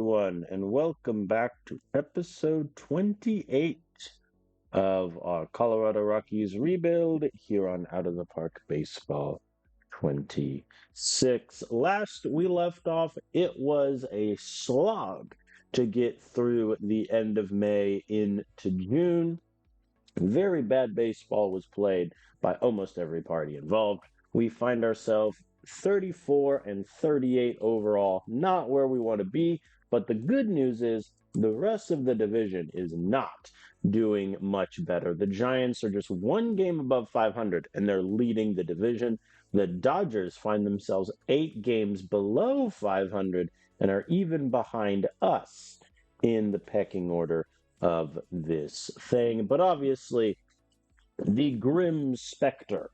everyone, and welcome back to episode 28 of our Colorado Rockies rebuild here on Out of the Park Baseball 26. Last we left off, it was a slog to get through the end of May into June. Very bad baseball was played by almost every party involved. We find ourselves 34 and 38 overall, not where we want to be, but the good news is the rest of the division is not doing much better. The Giants are just one game above 500 and they're leading the division. The Dodgers find themselves 8 games below 500 and are even behind us in the pecking order of this thing. But obviously, the grim specter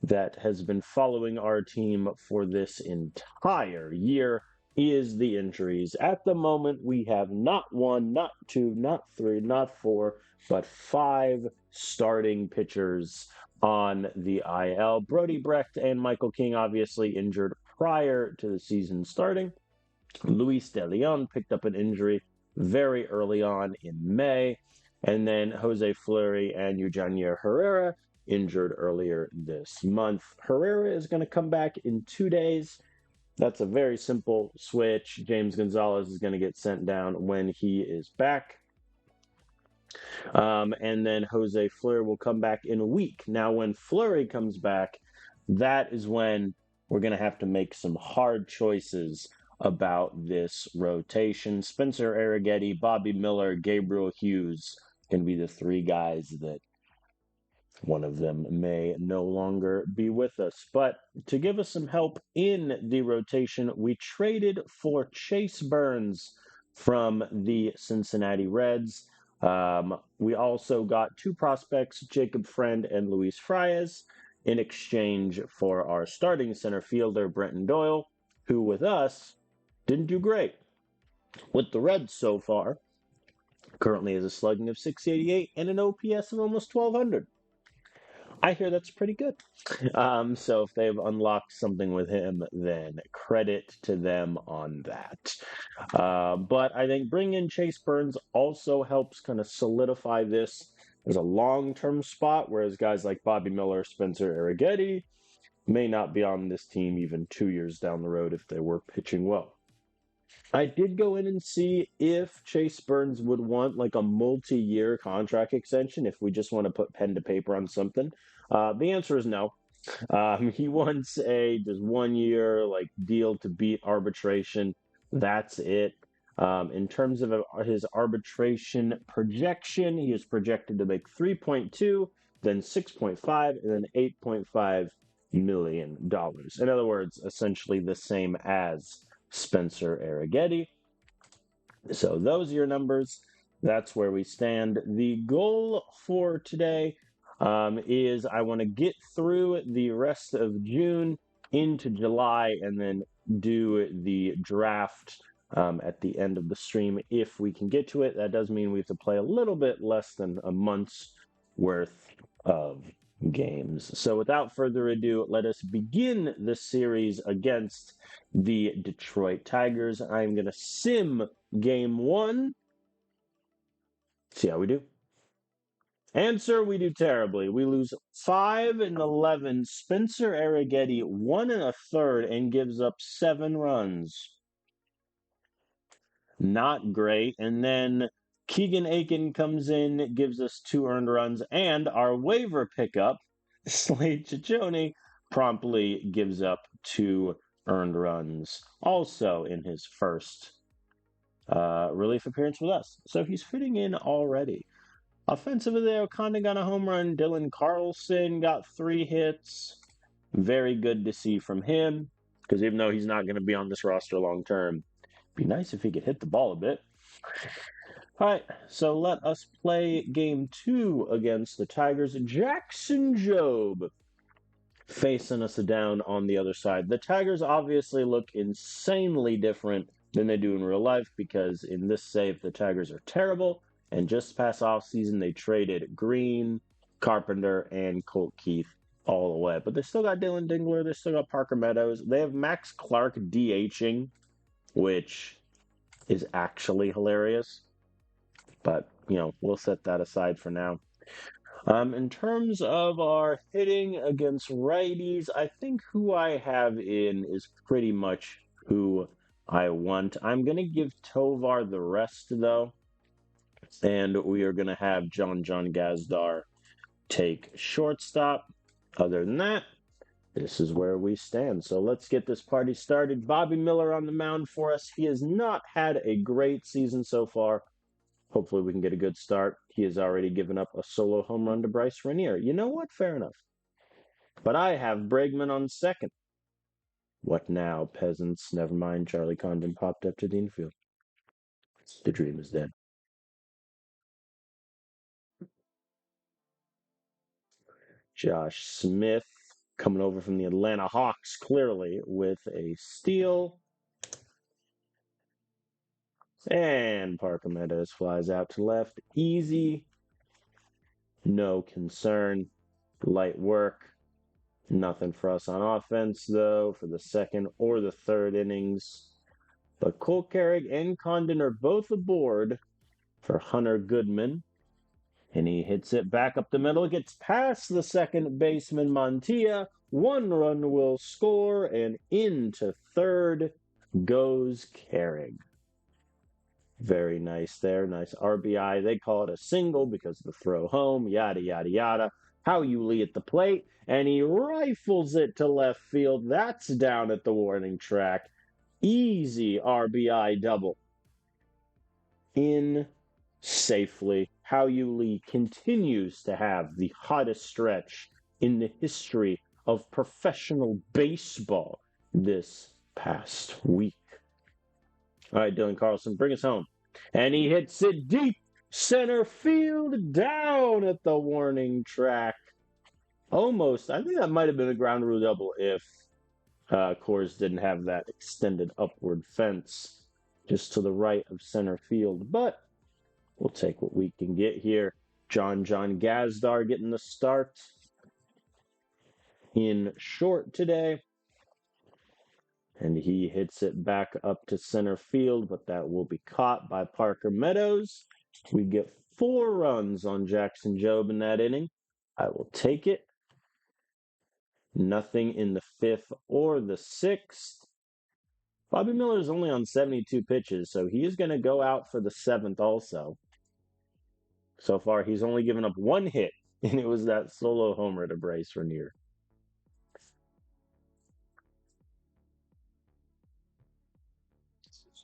that has been following our team for this entire year is the injuries. At the moment, we have not one, not two, not three, not four, but 5 starting pitchers on the IL. Brody Brecht and Michael King obviously injured prior to the season starting. Luis De Leon picked up an injury very early on in May, and then Jose Fleury and Eugenia Herrera injured earlier this month. Herrera is going to come back in 2 days. That's a very simple switch. James Gonzalez is going to get sent down when he is back. And then Jose Fleury will come back in a week. Now, when Fleury comes back, that is when we're going to have to make some hard choices about this rotation. Spencer Arrighetti, Bobby Miller, Gabriel Hughes can be the 3 guys that one of them may no longer be with us. But to give us some help in the rotation, we traded for Chase Burns from the Cincinnati Reds. We also got 2 prospects, Jacob Friend and Luis Frias, in exchange for our starting center fielder, Brenton Doyle, who with us didn't do great. With the Reds so far, currently has a slugging of 688 and an OPS of almost 1200. I hear that's pretty good. So if they've unlocked something with him, then credit to them on that. But I think bringing in Chase Burns also helps kind of solidify this as a long-term spot, whereas guys like Bobby Miller, Spencer Arrighetti may not be on this team even 2 years down the road if they were pitching well. I did go in and see if Chase Burns would want like a multi-year contract extension if we just want to put pen to paper on something. The answer is no. He wants a just 1 year like deal to beat arbitration. That's it. In terms of his arbitration projection, he is projected to make 3.2, then 6.5, and then $8.5 million. In other words, essentially the same as Spencer Arrighetti. So those are your numbers. That's where we stand. The goal for today is I want to get through the rest of June into July and then do the draft at the end of the stream if we can get to it. That does mean we have to play a little bit less than a month's worth of games. So without further ado, let us begin the series against the Detroit Tigers. I'm going to sim game 1. See how we do. Answer, we do terribly. We lose 5 and 11. Spencer Arrighetti 1 1/3 and gives up 7 runs. Not great. And then Keegan Aiken comes in, gives us 2 earned runs, and our waiver pickup, Slade Ciccone, promptly gives up 2 earned runs, also in his first relief appearance with us. So he's fitting in already. Offensively, Oconda got a home run. Dylan Carlson got 3 hits. Very good to see from him, because even though he's not going to be on this roster long term, be nice if he could hit the ball a bit. All right, so let us play game 2 against the Tigers. Jackson Jobe facing us down on the other side. The Tigers obviously look insanely different than they do in real life because in this save, the Tigers are terrible. And just past offseason, they traded Green, Carpenter, and Colt Keith all the way. But they still got Dylan Dingler. They still got Parker Meadows. They have Max Clark DHing, which is actually hilarious. But, we'll set that aside for now. In terms of our hitting against righties, I think who I have in is pretty much who I want. I'm going to give Tovar the rest, though, and we are going to have John Gazdar take shortstop. Other than that, this is where we stand. So let's get this party started. Bobby Miller on the mound for us. He has not had a great season so far. Hopefully we can get a good start. He has already given up a solo home run to Bryce Rainier. You know what? Fair enough. But I have Bregman on second. What now, peasants? Never mind. Charlie Condon popped up to the infield. The dream is dead. Josh Smith coming over from the Atlanta Hawks, clearly, with a steal. And Parker Meadows flies out to left. Easy. No concern. Light work. Nothing for us on offense, though, for the second or the third innings. But Cole Carrick and Condon are both aboard for Hunter Goodman. And he hits it back up the middle, gets past the second baseman Montilla. 1 run will score, and into third goes Carrick. Very nice there. Nice RBI. They call it a single because of the throw home, yada, yada, yada. Howie Lee at the plate, and he rifles it to left field. That's down at the warning track. Easy RBI double. In safely. Howie Lee continues to have the hottest stretch in the history of professional baseball this past week. All right, Dylan Carlson, bring us home. And he hits it deep center field down at the warning track. Almost. I think that might have been a ground rule double if Coors didn't have that extended upward fence just to the right of center field. But we'll take what we can get here. John Gazdar getting the start in short today. And he hits it back up to center field, but that will be caught by Parker Meadows. We get 4 runs on Jackson Jobe in that inning. I will take it. Nothing in the 5th or the 6th. Bobby Miller is only on 72 pitches, so he is going to go out for the 7th also. So far, he's only given up 1 hit, and it was that solo homer to Bryce Rainier.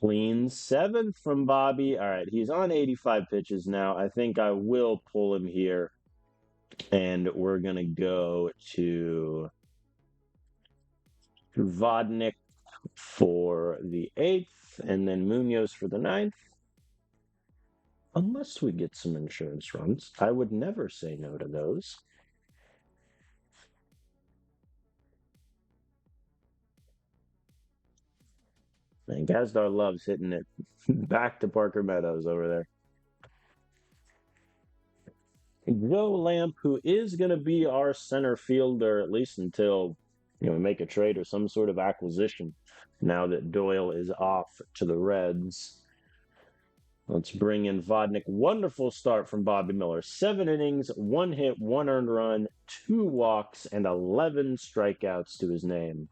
Clean 7th from Bobby. All right, he's on 85 pitches now. I think I will pull him here. And we're going to go to Vodnik for the 8th, and then Munoz for the 9th. Unless we get some insurance runs. I would never say no to those. And Gazdar loves hitting it back to Parker Meadows over there. Joe Lamp, who is going to be our center fielder, at least until we make a trade or some sort of acquisition now that Doyle is off to the Reds. Let's bring in Vodnik. Wonderful start from Bobby Miller. 7 innings, 1 hit, 1 earned run, 2 walks, and 11 strikeouts to his name.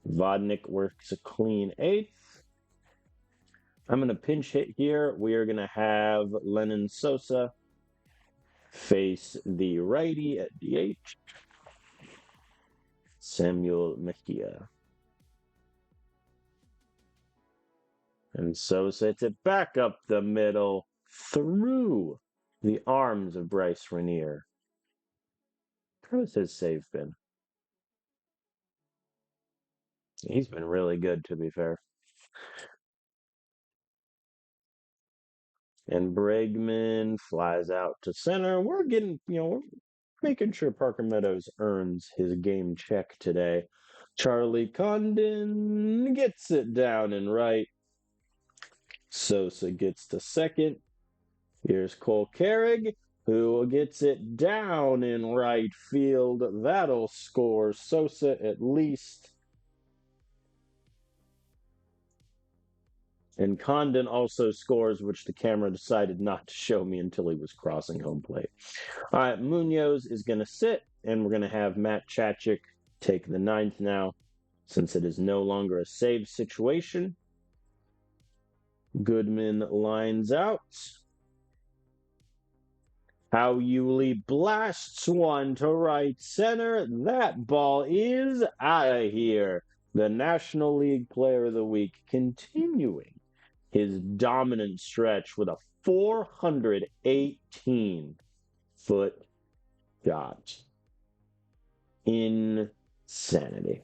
Vodnik works a clean 8th. I'm going to pinch hit here. We are going to have Lennon Sosa face the righty at DH, Samuel Mejia. And Sosa hits it back up the middle through the arms of Bryce Rainier. How has his save been? He's been really good, to be fair. And Bregman flies out to center. We're getting, we're making sure Parker Meadows earns his game check today. Charlie Condon gets it down and right. Sosa gets to second. Here's Cole Carrick, who gets it down in right field. That'll score Sosa at least. And Condon also scores, which the camera decided not to show me until he was crossing home plate. All right, Munoz is going to sit, and we're going to have Matt Chachik take the ninth now, since it is no longer a save situation. Goodman lines out. How Yuli blasts one to right center. That ball is out of here. The National League Player of the Week continuing his dominant stretch with a 418-foot shot. Insanity.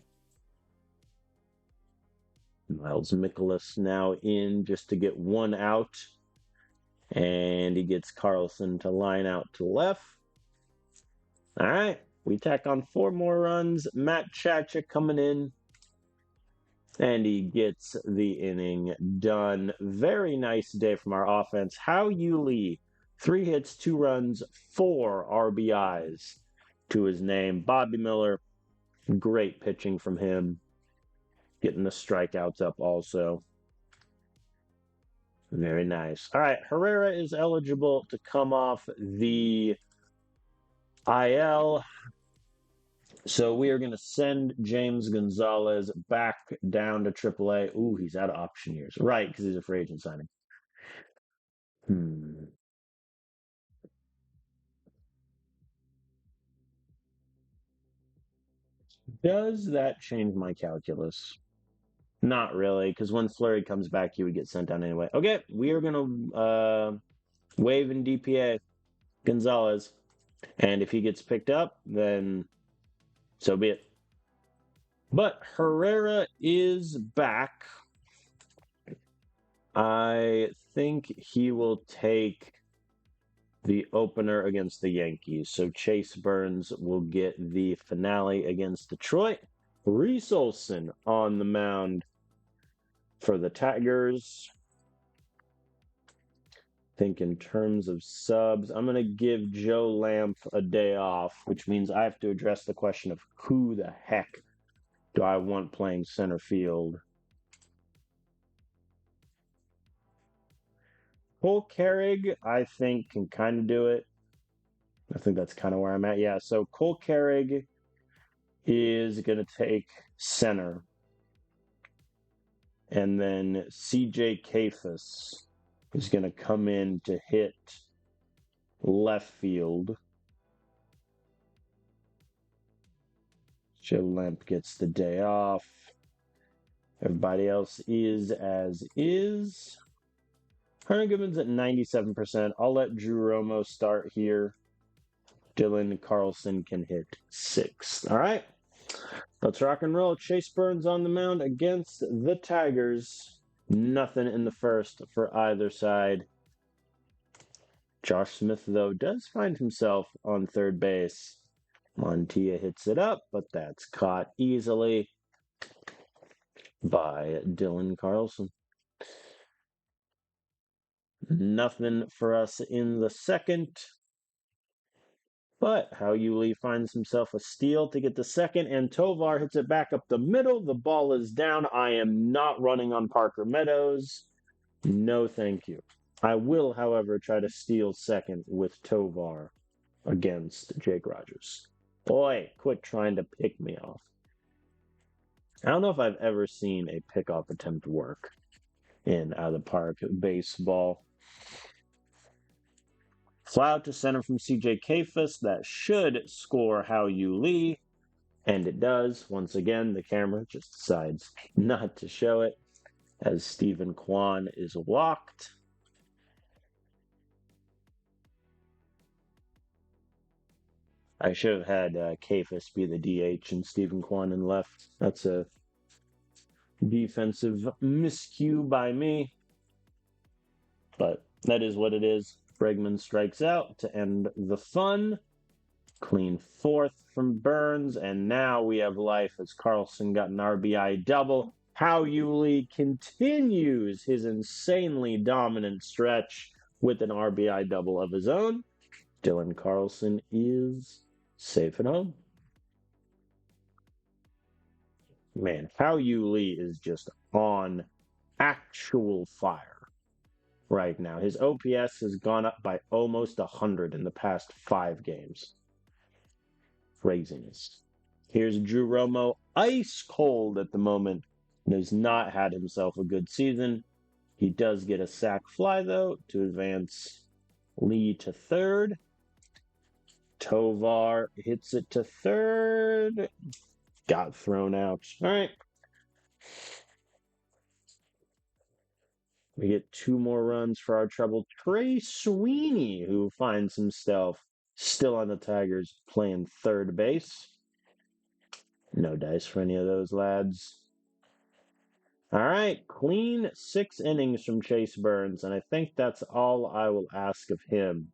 Miles Mikolas now in just to get one out. And he gets Carlson to line out to left. All right, we tack on 4 more runs. Matt Chachik coming in. And he gets the inning done. Very nice day from our offense. How Yuli, 3 hits, 2 runs, 4 RBIs to his name. Bobby Miller, great pitching from him. Getting the strikeouts up also. Very nice. All right, Herrera is eligible to come off the IL. So we are going to send James Gonzalez back down to AAA. Ooh, he's out of option years. Right, because he's a free agent signing. Does that change my calculus? Not really, because when Fleury comes back, he would get sent down anyway. Okay, we are going to waive in DPA Gonzalez. And if he gets picked up, then so be it. But Herrera is back. I think he will take the opener against the Yankees. So Chase Burns will get the finale against Detroit. Reese Olson on the mound for the Tigers. I think in terms of subs, I'm going to give Joe Lamp a day off, which means I have to address the question of who the heck do I want playing center field. Cole Carrig, I think, can kind of do it. I think that's kind of where I'm at. Yeah, so Cole Carrig is going to take center. And then CJ Kafis is going to come in to hit left field. Joe Lamp gets the day off. Everybody else is as is. Hernan Goodman's at 97%. I'll let Drew Romo start here. Dylan Carlson can hit 6th. All right. Let's rock and roll. Chase Burns on the mound against the Tigers. Nothing in the first for either side. Josh Smith, though, does find himself on third base. Montilla hits it up, but that's caught easily by Dylan Carlson. Nothing for us in the second. But How Yuli finds himself a steal to get the second, and Tovar hits it back up the middle. The ball is down. I am not running on Parker Meadows. No, thank you. I will, however, try to steal second with Tovar against Jake Rogers. Boy, quit trying to pick me off. I don't know if I've ever seen a pickoff attempt work in out of the park baseball. Fly out to center from CJ Kafis. That should score How Yuli. And it does. Once again, the camera just decides not to show it as Stephen Kwan is walked. I should have had Kafis be the DH and Stephen Kwan in left. That's a defensive miscue by me. But that is what it is. Bregman strikes out to end the fun. Clean 4th from Burns. And now we have life as Carlson got an RBI double. How Yuli continues his insanely dominant stretch with an RBI double of his own. Dylan Carlson is safe at home. Man, How Yuli is just on actual fire right now. His OPS has gone up by almost 100 in the past 5 games. Craziness. Here's Drew Romo, ice cold at the moment, and has not had himself a good season. He does get a sac fly, though, to advance Lee to third. Tovar hits it to third. Got thrown out. All right. We get 2 more runs for our trouble. Trey Sweeney, who finds himself still on the Tigers playing third base. No dice for any of those lads. All right, clean 6 innings from Chase Burns, and I think that's all I will ask of him.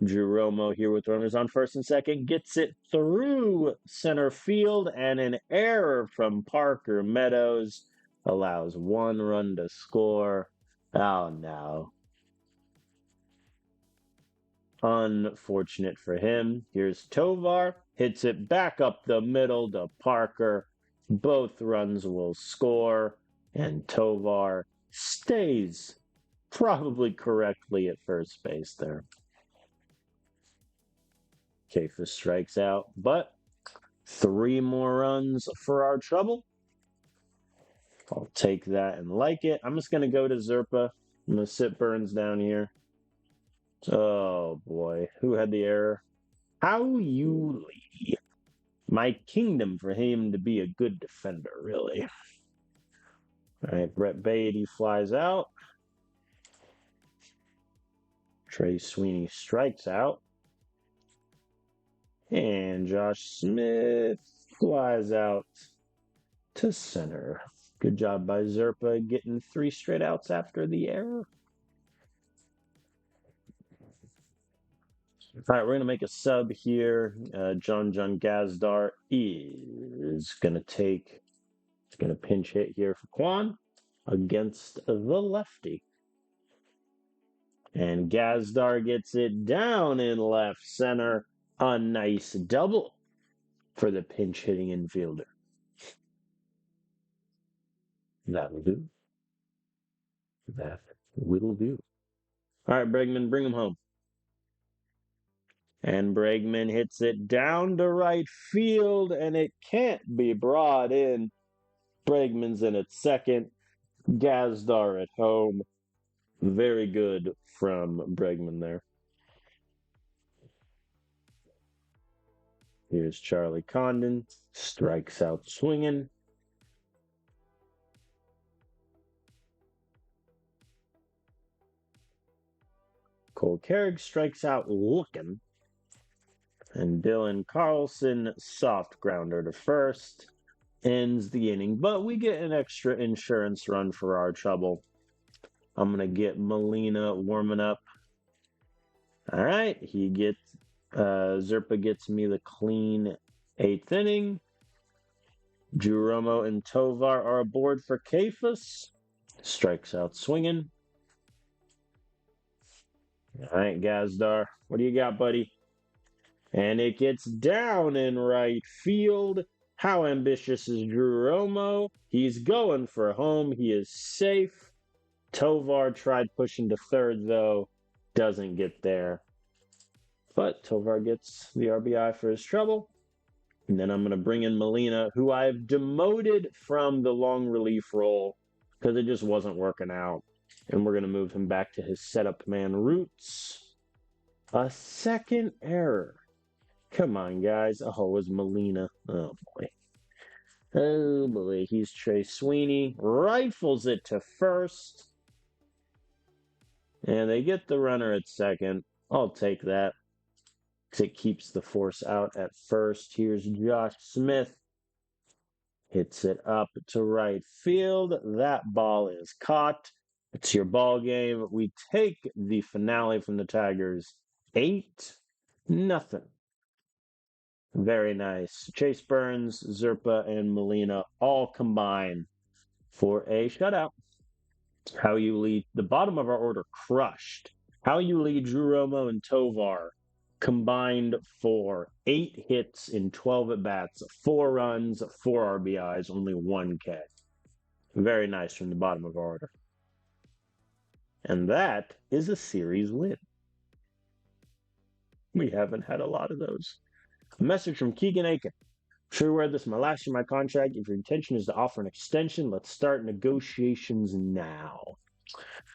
Drew Romo here with runners on first and second gets it through center field, and an error from Parker Meadows allows 1 run to score. Oh no. Unfortunate for him. Here's Tovar, hits it back up the middle to Parker. Both runs will score, and Tovar stays probably correctly at first base there. Kafis strikes out, but 3 more runs for our trouble. I'll take that and like it. I'm just going to go to Zerpa. I'm going to sit Burns down here. Oh, boy. Who had the error? How you Lee. My kingdom for him to be a good defender, really. All right, Brett Beatty flies out. Trey Sweeney strikes out. And Josh Smith flies out to center. Good job by Zerpa getting 3 straight outs after the error. All right, we're going to make a sub here. John Gazdar is going to pinch hit here for Quan against the lefty. And Gazdar gets it down in left center. A nice double for the pinch hitting infielder. That'll do. That will do. All right, Bregman, bring him home. And Bregman hits it down to right field, and it can't be brought in. Bregman's in at second. Gazdar at home. Very good from Bregman there. Here's Charlie Condon. Strikes out swinging. Cole Carrick strikes out looking. And Dylan Carlson, soft grounder to first, ends the inning. But we get an extra insurance run for our trouble. I'm going to get Molina warming up. All right, Zerpa gets me the clean 8th inning. Drew Romo and Tovar are aboard for Kafis. Strikes out swinging. All right, Gazdar, what do you got, buddy? And it gets down in right field. How ambitious is Drew Romo? He's going for home. He is safe. Tovar tried pushing to third, though. Doesn't get there. But Tovar gets the RBI for his trouble. And then I'm going to bring in Molina, who I've demoted from the long relief role because it just wasn't working out. And we're going to move him back to his setup man roots. A second error. Come on, guys. Oh, it was Molina. Oh, boy. Oh, boy. He's Trey Sweeney. Rifles it to first. And they get the runner at second. I'll take that. It keeps the force out at first. Here's Josh Smith. Hits it up to right field. That ball is caught. It's your ball game. We take the finale from the Tigers. 8-0. Very nice. Chase Burns, Zerpa, and Molina all combine for a shutout. How you lead the bottom of our order crushed. How you lead Drew Romo and Tovar combined for 8 hits in 12 at-bats, 4 runs, 4 RBIs, only 1 K. Very nice from the bottom of our order. And that is a series win. We haven't had a lot of those. A message from Keegan Aiken. Sure, wear this my last year, my contract. If your intention is to offer an extension, let's start negotiations now.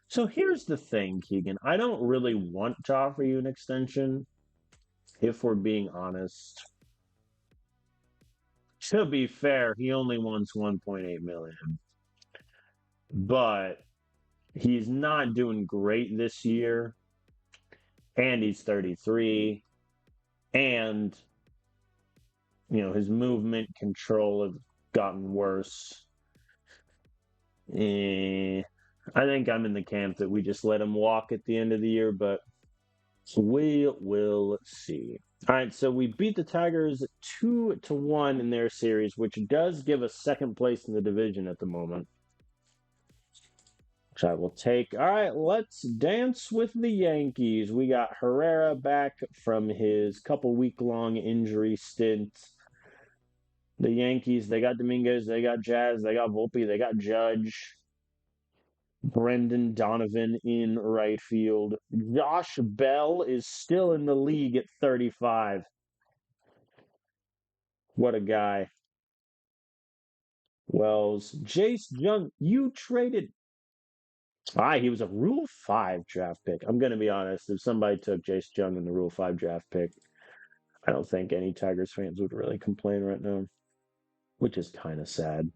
So here's the thing, Keegan. I don't really want to offer you an extension, if we're being honest. To be fair, he only wants 1.8 million. But he's not doing great this year. And he's 33. And his movement control has gotten worse. I think I'm in the camp that we just let him walk at the end of the year, but we will see. All right, so we beat the Tigers 2-1 in their series, which does give us second place in the division at the moment, which I will take. All right, let's dance with the Yankees. We got Herrera back from his couple-week-long injury stint. The Yankees, they got Dominguez, they got Jazz, they got Volpe, they got Judge. Brendan Donovan in right field. Josh Bell is still in the league at 35. What a guy. Wells. Jace Jung, you traded. He was a Rule 5 draft pick. I'm going to be honest. If somebody took Jace Jung in the Rule 5 draft pick, I don't think any Tigers fans would really complain right now, which is kind of sad.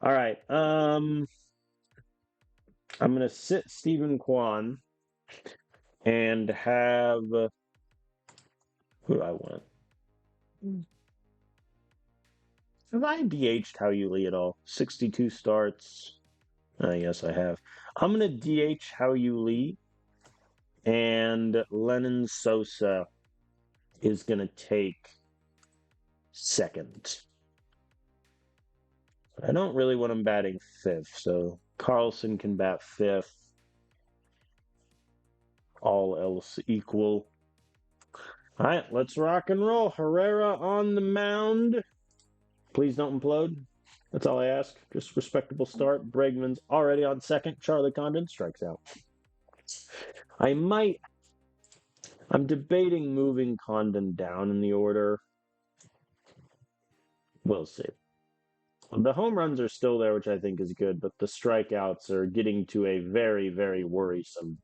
All right. I'm going to sit Stephen Kwan and have. Who do I want? Have I DH'd Hao-Yu Lee at all? 62 starts. Yes, I have. I'm going to DH Hao-Yu Lee, and Lennon Sosa is going to take second. I don't really want him batting fifth, so Carlson can bat fifth. All else equal. All right, let's rock and roll. Herrera on the mound. Please don't implode. That's all I ask. Just respectable start. Bregman's already on second. Charlie Condon strikes out. I'm debating moving Condon down in the order. We'll see. The home runs are still there, which I think is good, but the strikeouts are getting to a very, very worrisome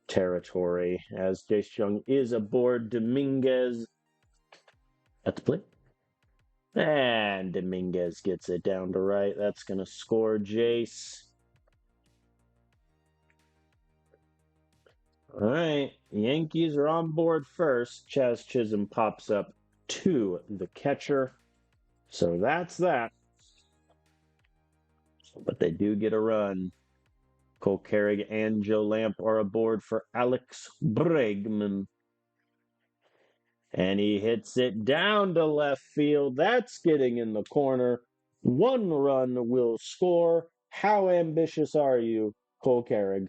territory as Jace Jung is aboard Dominguez at the plate. And Dominguez gets it down to right. That's going to score Jace. All right. Yankees are on board first. Chaz Chisholm pops up to the catcher. So that's that. But they do get a run. Cole Carrig and Joe Lamp are aboard for Alex Bregman. And he hits it down to left field. That's getting in the corner. One run will score. How ambitious are you, Cole Carrig?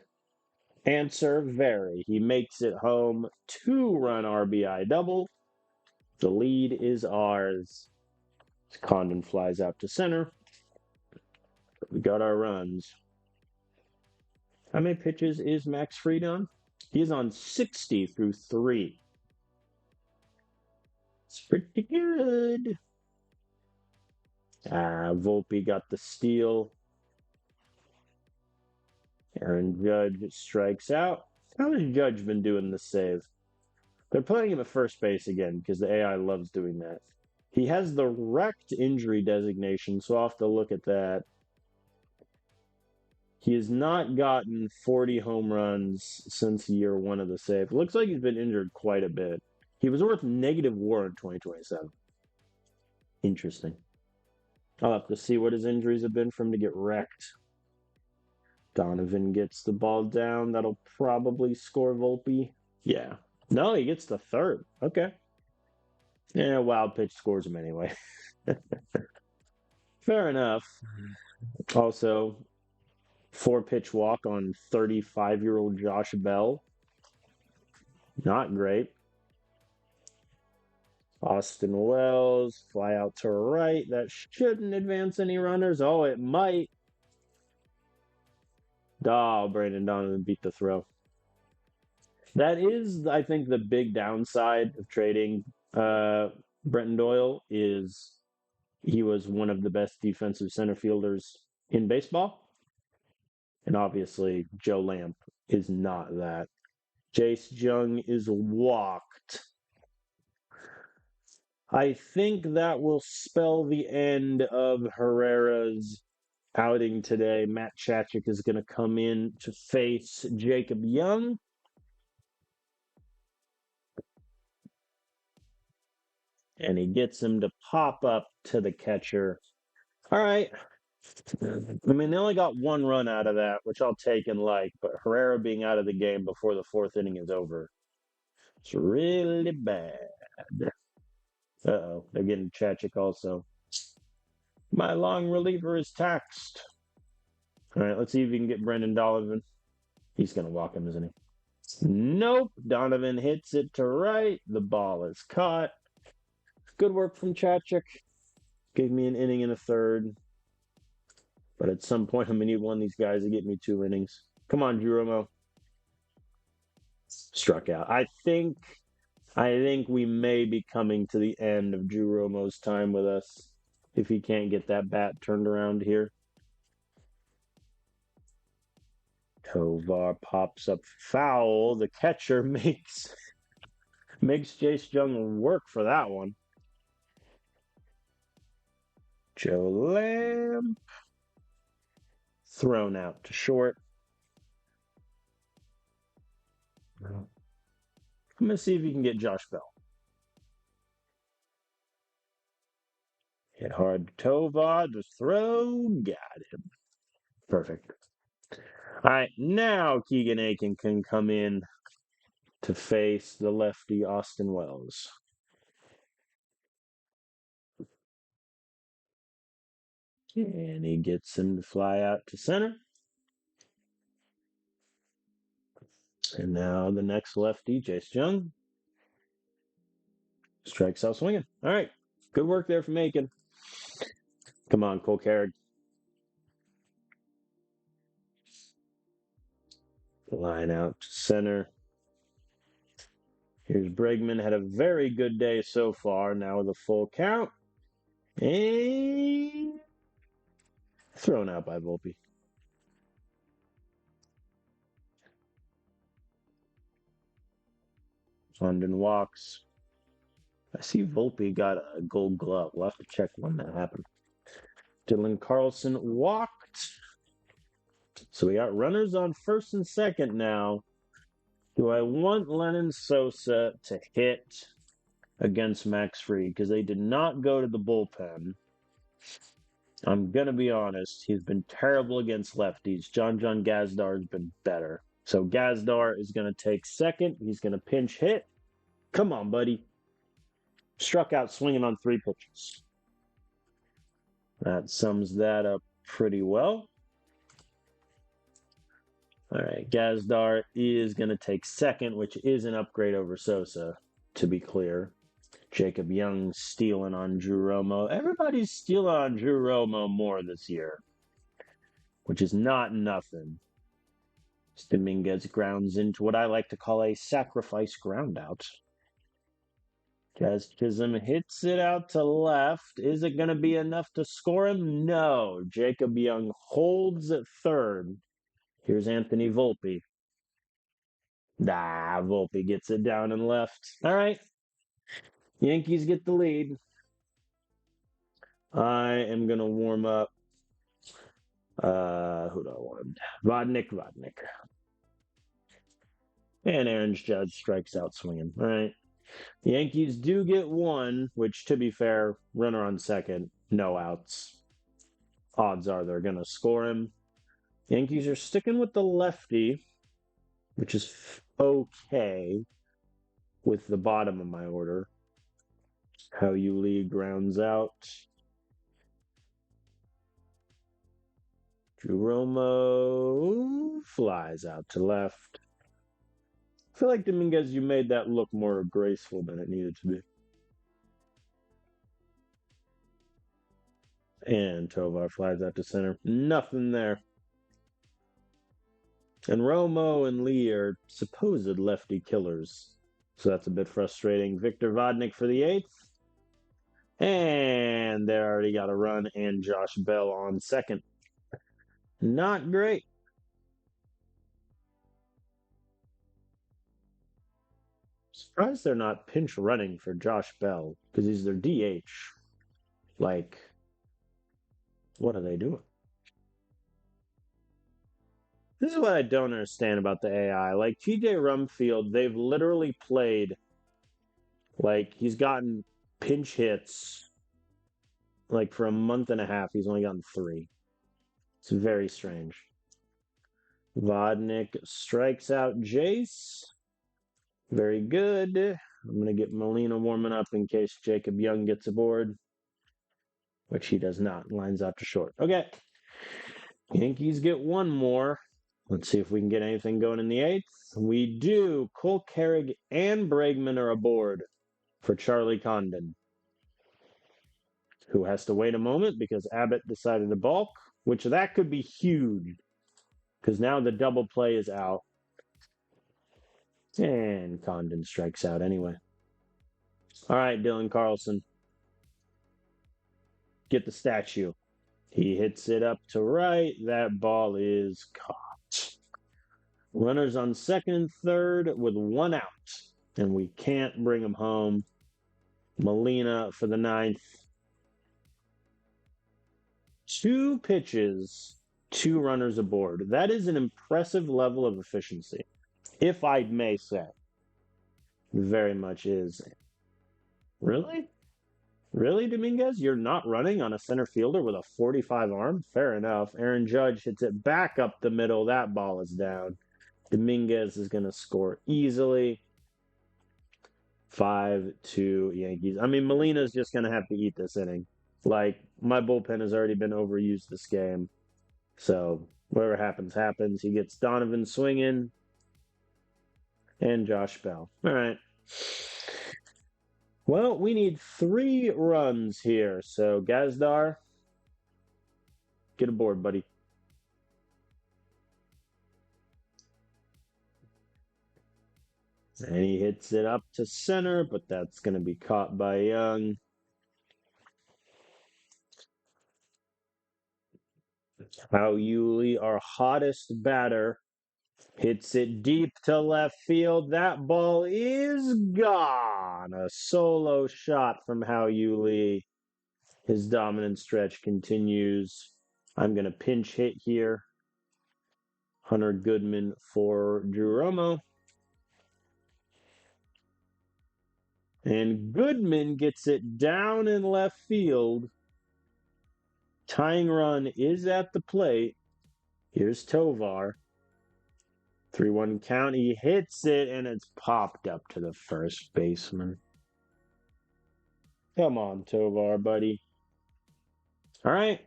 Answer, very. He makes it home. 2-run RBI double. The lead is ours. Condon flies out to center. We got our runs. How many pitches is Max Fried on? He is on 60 through 3. It's pretty good. Volpe got the steal. Aaron Judge strikes out. How has Judge been doing this save? They're playing him at first base again because the AI loves doing that. He has the wrecked injury designation, so I'll have to look at that. He has not gotten 40 home runs since year one of the save. Looks like he's been injured quite a bit. He was worth negative WAR in 2027. Interesting. I'll have to see what his injuries have been for him to get wrecked. Donovan gets the ball down. That'll probably score Volpe. Yeah. No, he gets the third. Okay. Yeah, wild pitch scores him anyway. Fair enough. Also, 4-pitch walk on 35-year-old Josh Bell. Not great. Austin Wells, fly out to right. That shouldn't advance any runners. Oh, it might. Oh, Brandon Donovan beat the throw. That is, I think, the big downside of trading Brenton Doyle is he was one of the best defensive center fielders in baseball. And obviously, Joe Lamp is not that. Jace Jung is walked. I think that will spell the end of Herrera's outing today. Matt Chachik is going to come in to face Jacob Young. And he gets him to pop up to the catcher. All right. I mean, they only got one run out of that, which I'll take and like, but Herrera being out of the game before the fourth inning is over. It's really bad. Uh-oh, they're getting Chachik also. My long reliever is taxed. All right, let's see if we can get Brendan Donovan. He's going to walk him, isn't he? Nope. Donovan hits it to right. The ball is caught. Good work from Chachik. Gave me an inning and a third. But at some point, I'm going to need one of these guys to get me 2 innings. Come on, Drew Romo. Struck out. I think we may be coming to the end of Drew Romo's time with us if he can't get that bat turned around here. Tovar pops up foul. The catcher makes Jace Jung work for that one. Joe Lamb thrown out to short. I'm going to see if he can get Josh Bell. Hit hard to Tovar. The throw. Got him. Perfect. All right, now Keegan Aiken can come in to face the lefty Austin Wells. And he gets him to fly out to center. And now the next lefty, Jace Jung, strikes out swinging. All right, good work there from Aiken. Come on, Cole Carrick. Line out to center. Here's Bregman. Had a very good day so far. Now with a full count. And thrown out by Volpe. London walks. I see Volpe got a gold glove. We'll have to check when that happened. Dylan Carlson walked. So we got runners on first and second now. Do I want Lennon Sosa to hit against Max Fried? Because they did not go to the bullpen. I'm going to be honest. He's been terrible against lefties. John Gazdar has been better. So Gazdar is going to take second. He's going to pinch hit. Come on, buddy. Struck out swinging on 3 pitches. That sums that up pretty well. All right, Gazdar is going to take second, which is an upgrade over Sosa, to be clear. Jacob Young stealing on Drew Romo. Everybody's stealing on Drew Romo more this year, which is not nothing. Dominguez grounds into what I like to call a sacrifice groundout. Jazz Chisholm hits it out to left. Is it going to be enough to score him? No. Jacob Young holds at third. Here's Anthony Volpe. Volpe gets it down and left. All right. Yankees get the lead. I am going to warm up. Who do I want? Vodnik. And Aaron Judge strikes out swinging. All right. The Yankees do get one, which, to be fair, runner on second, no outs. Odds are they're going to score him. Yankees are sticking with the lefty, which is okay with the bottom of my order. How you lead grounds out. Drew Romo flies out to left. I feel like Dominguez, you made that look more graceful than it needed to be. And Tovar flies out to center. Nothing there. And Romo and Lee are supposed lefty killers. So that's a bit frustrating. Victor Vodnik for the eighth. And they already got a run and Josh Bell on second. Not great. Surprised they're not pinch running for Josh Bell because he's their DH. Like, what are they doing? This is what I don't understand about the AI. Like TJ Rumfield, they've literally played like he's gotten pinch hits like for a month and a half. He's only gotten 3. It's very strange. Vodnik strikes out Jace. Very good. I'm going to get Molina warming up in case Jacob Young gets aboard, which he does not. Lines out to short. Okay. Yankees get one more. Let's see if we can get anything going in the eighth. We do. Cole Carrig and Bregman are aboard for Charlie Condon, who has to wait a moment because Abbott decided to balk, which that could be huge because now the double play is out. And Condon strikes out anyway. All right, Dylan Carlson. Get the statue. He hits it up to right. That ball is caught. Runners on second and third with 1 out. And we can't bring him home. Molina for the ninth. 2 pitches, 2 runners aboard. That is an impressive level of efficiency, if I may say. Very much is. Really? Really, Dominguez? You're not running on a center fielder with a 45 arm? Fair enough. Aaron Judge hits it back up the middle. That ball is down. Dominguez is going to score easily. 5-2 Yankees. I mean, Molina's just going to have to eat this inning. Like, my bullpen has already been overused this game. So, whatever happens, happens. He gets Donovan swinging and Josh Bell. All right. Well, we need 3 runs here. So, Gazdar, get aboard, buddy. And he hits it up to center, but that's going to be caught by Young. How Yuli, our hottest batter, hits it deep to left field. That ball is gone. A solo shot from How Yuli. His dominant stretch continues. I'm going to pinch hit here. Hunter Goodman for Drew Romo. And Goodman gets it down in left field. Tying run is at the plate. Here's Tovar. 3-1 count. He hits it, and it's popped up to the first baseman. Come on, Tovar, buddy. All right.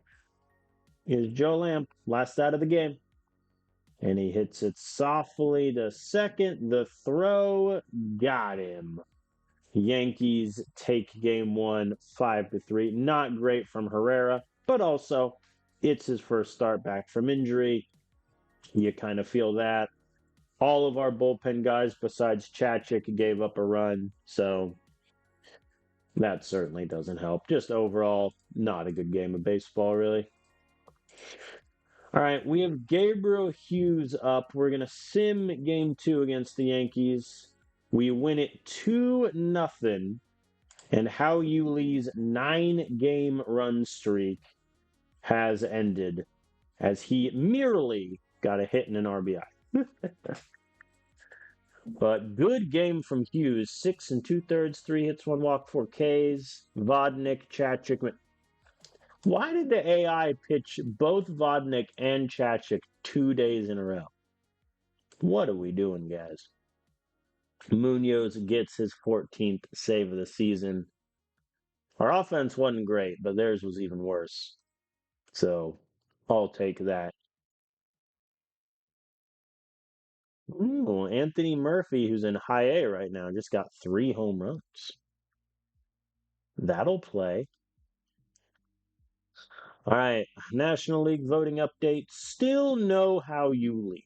Here's Joe Lamp. Last out of the game. And he hits it softly to second. The throw got him. Yankees take game 1, 5-3. Not great from Herrera, but also it's his first start back from injury. You kind of feel that. All of our bullpen guys besides Chachik gave up a run, so that certainly doesn't help. Just overall, not a good game of baseball, really. All right, we have Gabriel Hughes up. We're going to sim game 2 against the Yankees. We win it 2-0. And How Yuli's 9-game run streak has ended as he merely got a hit and an RBI. But good game from Hughes. 6 2/3, 3 hits, 1 walk, 4 Ks. Vodnik, Chachik. Why did the AI pitch both Vodnik and Chachik 2 days in a row? What are we doing, guys? Munoz gets his 14th save of the season. Our offense wasn't great, but theirs was even worse. So I'll take that. Ooh, Anthony Murphy, who's in high A right now, just got 3 home runs. That'll play. All right, National League voting update. Still no how you lead.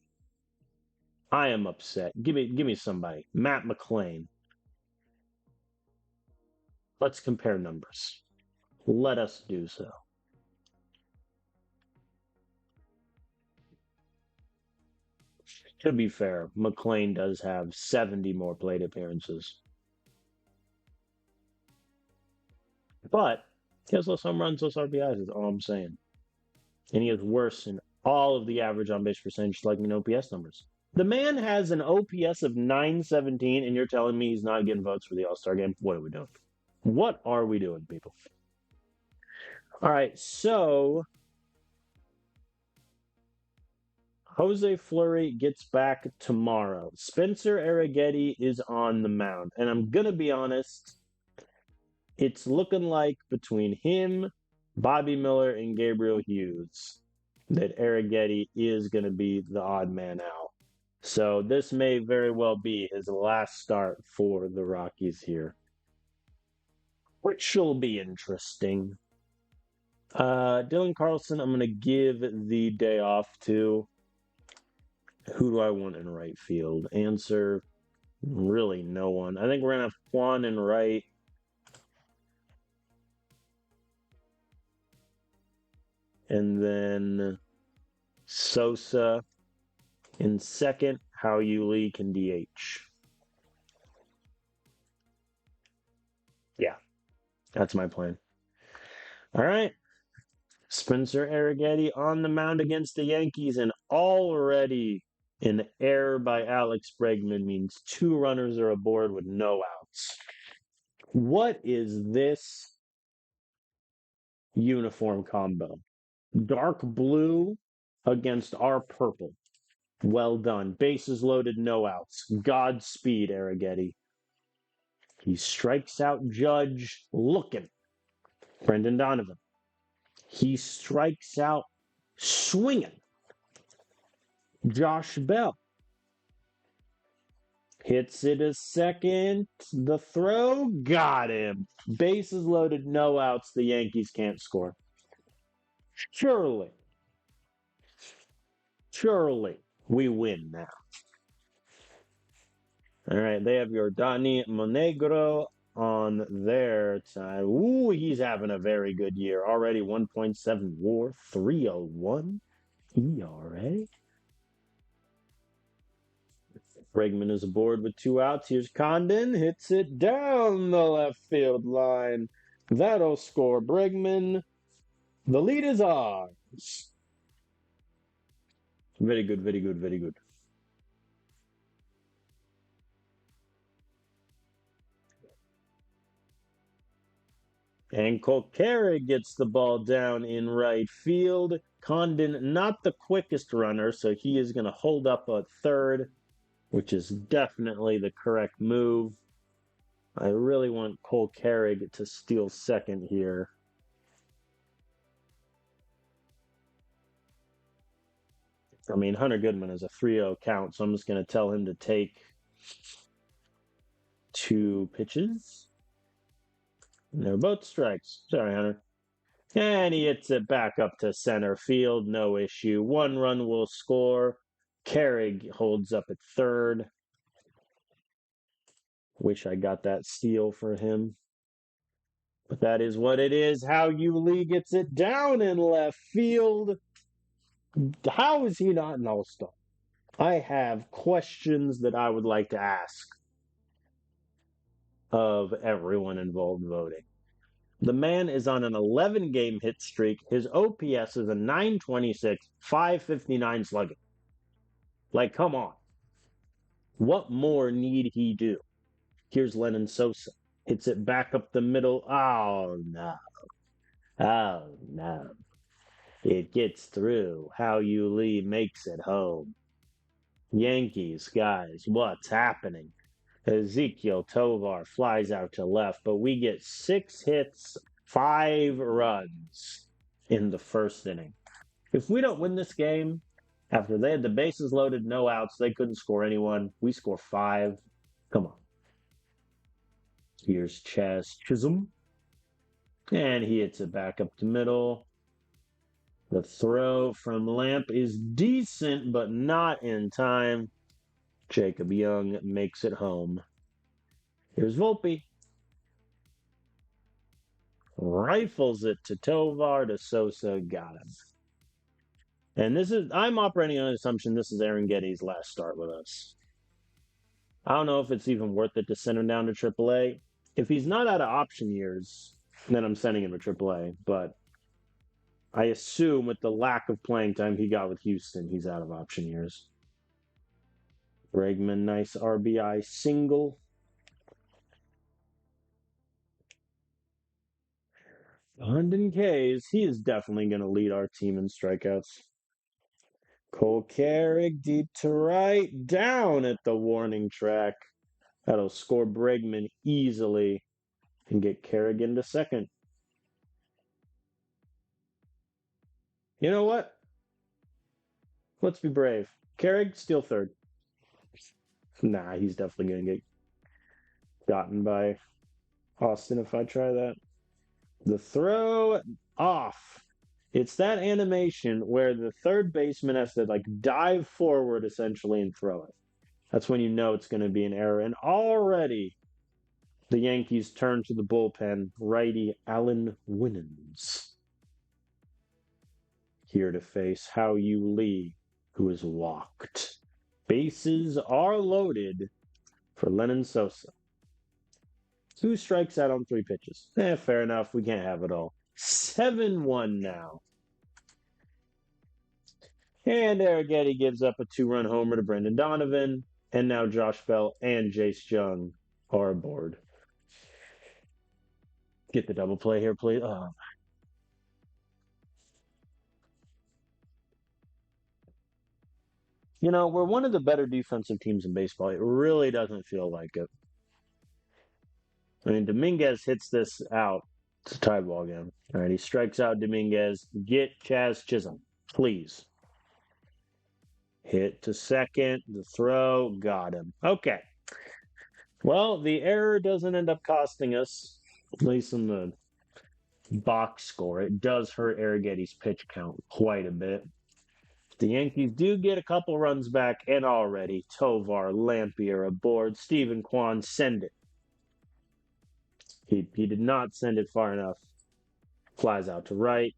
I am upset. Give me somebody. Matt McClain. Let's compare numbers. Let us do so. To be fair, McClain does have 70 more plate appearances. But he has less home runs, less RBIs, is all I'm saying. And he is worse in all of the average on base percentage, like in OPS numbers. The man has an OPS of 917, and you're telling me he's not getting votes for the All Star game? What are we doing? What are we doing, people? All right, so Jose Fleury gets back tomorrow. Spencer Arrighetti is on the mound. And I'm going to be honest, it's looking like between him, Bobby Miller, and Gabriel Hughes that Arrighetti is going to be the odd man out. So this may very well be his last start for the Rockies here, which will be interesting. Dylan Carlson, I'm going to give the day off to. Who do I want in right field? Answer, really no one. I think we're going to have Juan in right. And then Sosa in second. How Lee can DH. Yeah, that's my plan. All right. Spencer Arrighetti on the mound against the Yankees, and already an error by Alex Bregman means 2 runners are aboard with no outs. What is this uniform combo? Dark blue against our purple. Well done. Bases loaded, no outs. Godspeed, Arrighetti. He strikes out Judge looking. Brendan Donovan. He strikes out swinging. Josh Bell. Hits it a second. The throw. Got him. Bases loaded, no outs. The Yankees can't score. Surely we win now. All right, they have your Dani Monegro on their side. Ooh, he's having a very good year. Already 1.7 WAR, 301 ERA. Bregman is aboard with 2 outs. Here's Condon. Hits it down the left field line. That'll score Bregman. The lead is ours. Very good, very good, very good. And Colquera gets the ball down in right field. Condon, not the quickest runner, so he is going to hold up at third, which is definitely the correct move. I really want Cole Carrig to steal second here. I mean, Hunter Goodman is a 3-0 count, so I'm just going to tell him to take 2 pitches. And they're both strikes. Sorry, Hunter. And he hits it back up to center field. No issue. 1 run will score. Carrig holds up at third. Wish I got that steal for him. But that is what it is. How Lee gets it down in left field. How is he not an all-star? I have questions that I would like to ask of everyone involved voting. The man is on an 11-game hit streak. His OPS is a 926, 559 slugging. Like, come on. What more need he do? Here's Lennon Sosa. Hits it back up the middle. Oh, no. Oh, no. It gets through. How Lee makes it home. Yankees, guys, what's happening? Ezekiel Tovar flies out to left, but we get 6 hits, 5 runs in the first inning. If we don't win this game, after they had the bases loaded, no outs, they couldn't score anyone. We score 5. Come on. Here's Chas Chisholm. And he hits it back up the middle. The throw from Lamp is decent, but not in time. Jacob Young makes it home. Here's Volpe. Rifles it to Tovar to Sosa. Got him. And I'm operating on the assumption this is Aaron Getty's last start with us. I don't know if it's even worth it to send him down to AAA. If he's not out of option years, then I'm sending him to AAA. But I assume with the lack of playing time he got with Houston, he's out of option years. Bregman, nice RBI single. London K's, he is definitely going to lead our team in strikeouts. Cole Carrick deep to right, down at the warning track. That'll score Bregman easily and get Carrick into second. You know what? Let's be brave. Carrick, steal third. Nah, he's definitely going to get gotten by Austin if I try that. The throw off. It's that animation where the third baseman has to dive forward essentially and throw it. That's when you know it's going to be an error. And already the Yankees turn to the bullpen. Righty Alan Winans here to face Hao-Yu Lee, who is walked. Bases are loaded for Lennon Sosa. 2 strikes out on 3 pitches. Fair enough. We can't have it all. 7-1 now. And Arrighetti gives up a 2-run homer to Brendan Donovan. And now Josh Bell and Jace Jung are aboard. Get the double play here, please. Oh. You know, we're one of the better defensive teams in baseball. It really doesn't feel like it. I mean, Dominguez hits this out. It's a tie ball game. All right, he strikes out Dominguez. Get Chaz Chisholm, please. Hit to second. The throw. Got him. Okay. Well, the error doesn't end up costing us, at least in the box score. It does hurt Arrighetti's pitch count quite a bit. The Yankees do get a couple runs back, and already Tovar, Lampier aboard. Stephen Kwan, send it. He did not send it far enough. Flies out to right.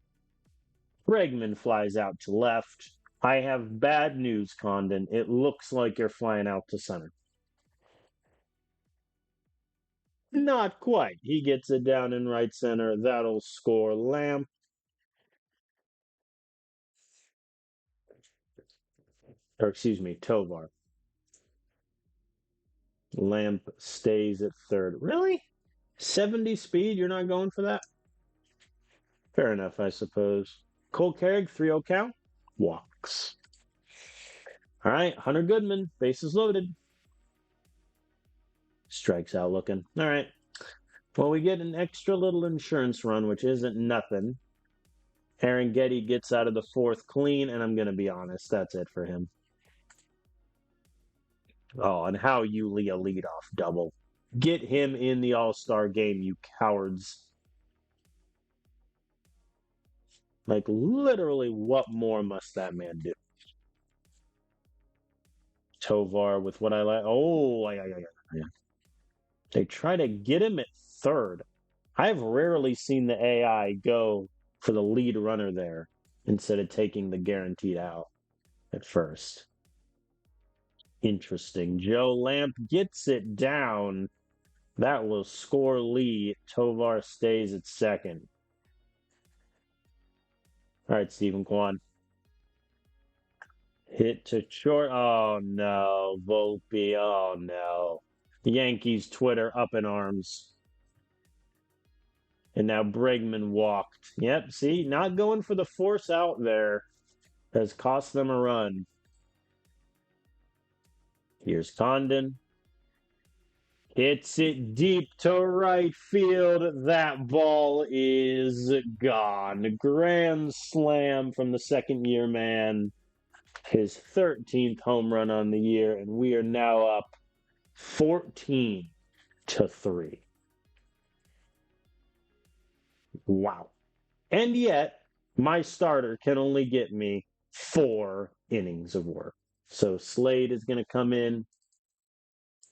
Bregman flies out to left. I have bad news, Condon. It looks like you're flying out to center. Not quite. He gets it down in right center. That'll score Lamp. Or excuse me, Tovar. Lamp stays at third. Really? 70 speed? You're not going for that? Fair enough, I suppose. Cole Carrick, 3-0 count. Walks. All right, Hunter Goodman, bases loaded. Strikes out looking. All right. Well, we get an extra little insurance run, which isn't nothing. Aaron Getty gets out of the 4th clean, and I'm going to be honest, that's it for him. Oh, and Hao-Yu Lee a leadoff double. Get him in the All-Star game, you cowards. Like, literally, what more must that man do? Tovar with what I like. Oh, yeah. They try to get him at third. I've rarely seen the AI go for the lead runner there instead of taking the guaranteed out at first. Interesting. Joe Lamp gets it down. That will score Lee. Tovar stays at second. All right, Stephen Kwan. Hit to short. Oh, no. Volpe. Oh, no. Yankees Twitter up in arms. And now Bregman walked. Yep, see? Not going for the force out there has cost them a run. Here's Condon. Hits it deep to right field. That ball is gone. Grand slam from the second-year man. His 13th home run on the year, and we are now up 14-3. Wow. And yet, My starter can only get me 4 innings of work. So Slade is going to come in,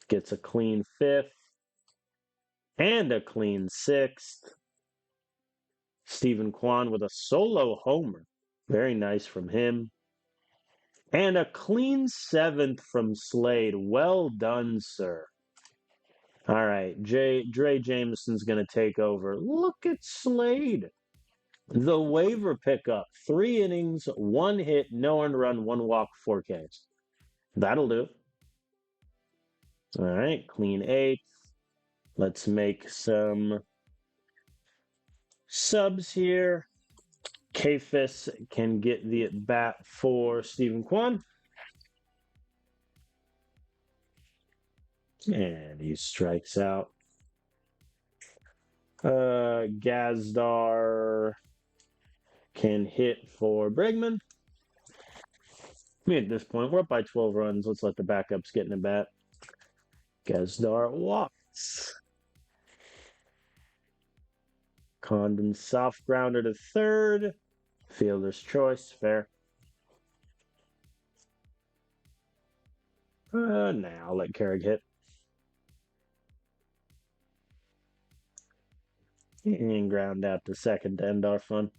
gets a clean fifth and a clean sixth. Stephen Kwan with a solo homer. Very nice from him. And a clean seventh from Slade. Well done, sir. All right, Dre Jameson's going to take over. Look at Slade. The waiver pickup. 3 innings, 1 hit, no earned run, 1 walk, 4 Ks. That'll do. All right, clean eighth. Let's make some subs here. Kafis can get the at bat for Stephen Kwan. And he strikes out. Gazdar can hit for Bregman. I mean, at this point, we're up by 12 runs. Let's let the backups get in the bat. Gazdar walks. Condon soft grounder to third. Fielder's choice, fair. Now I'll let Carrick hit. And ground out to second to end our fun.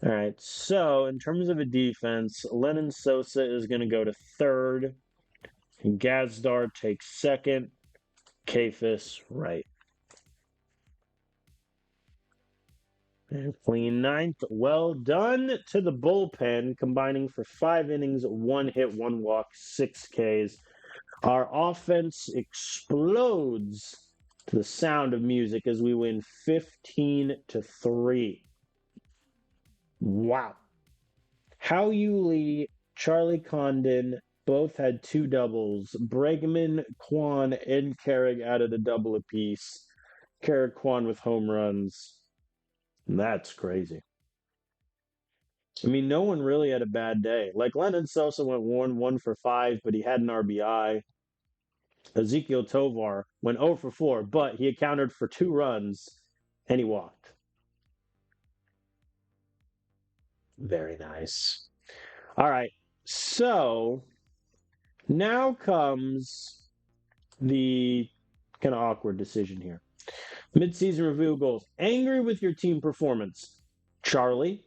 All right, so in terms of a defense, Lennon Sosa is going to go to third. And Gazdar takes second. Kafis right. And clean ninth. Well done to the bullpen, combining for 5 innings, 1 hit, 1 walk, 6 Ks. Our offense explodes to the sound of music as we win 15-3. Wow. Hao Yu Lee, Charlie Condon both had 2 doubles. Bregman, Kwan, and Carrick added a double apiece. Carrick, Kwan with home runs. That's crazy. I mean, no one really had a bad day. Like Lennon Sosa went 1 for 5, but he had an RBI. Ezekiel Tovar went 0 for 4, but he accounted for 2 runs and he walked. Very nice. All right. So now comes the kind of awkward decision here. Mid-season review goals. Angry with your team performance. Charlie,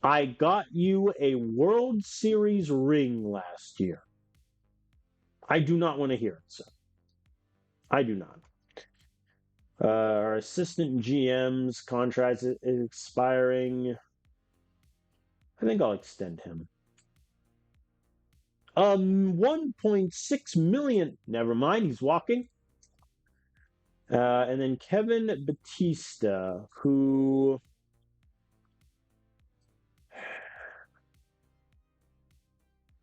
I got you a World Series ring last year. I do not want to hear it, sir. I do not. Our assistant GM's contract is expiring. I think I'll extend him. 1.6 million. Never mind, he's walking. And then Kevin Batista, who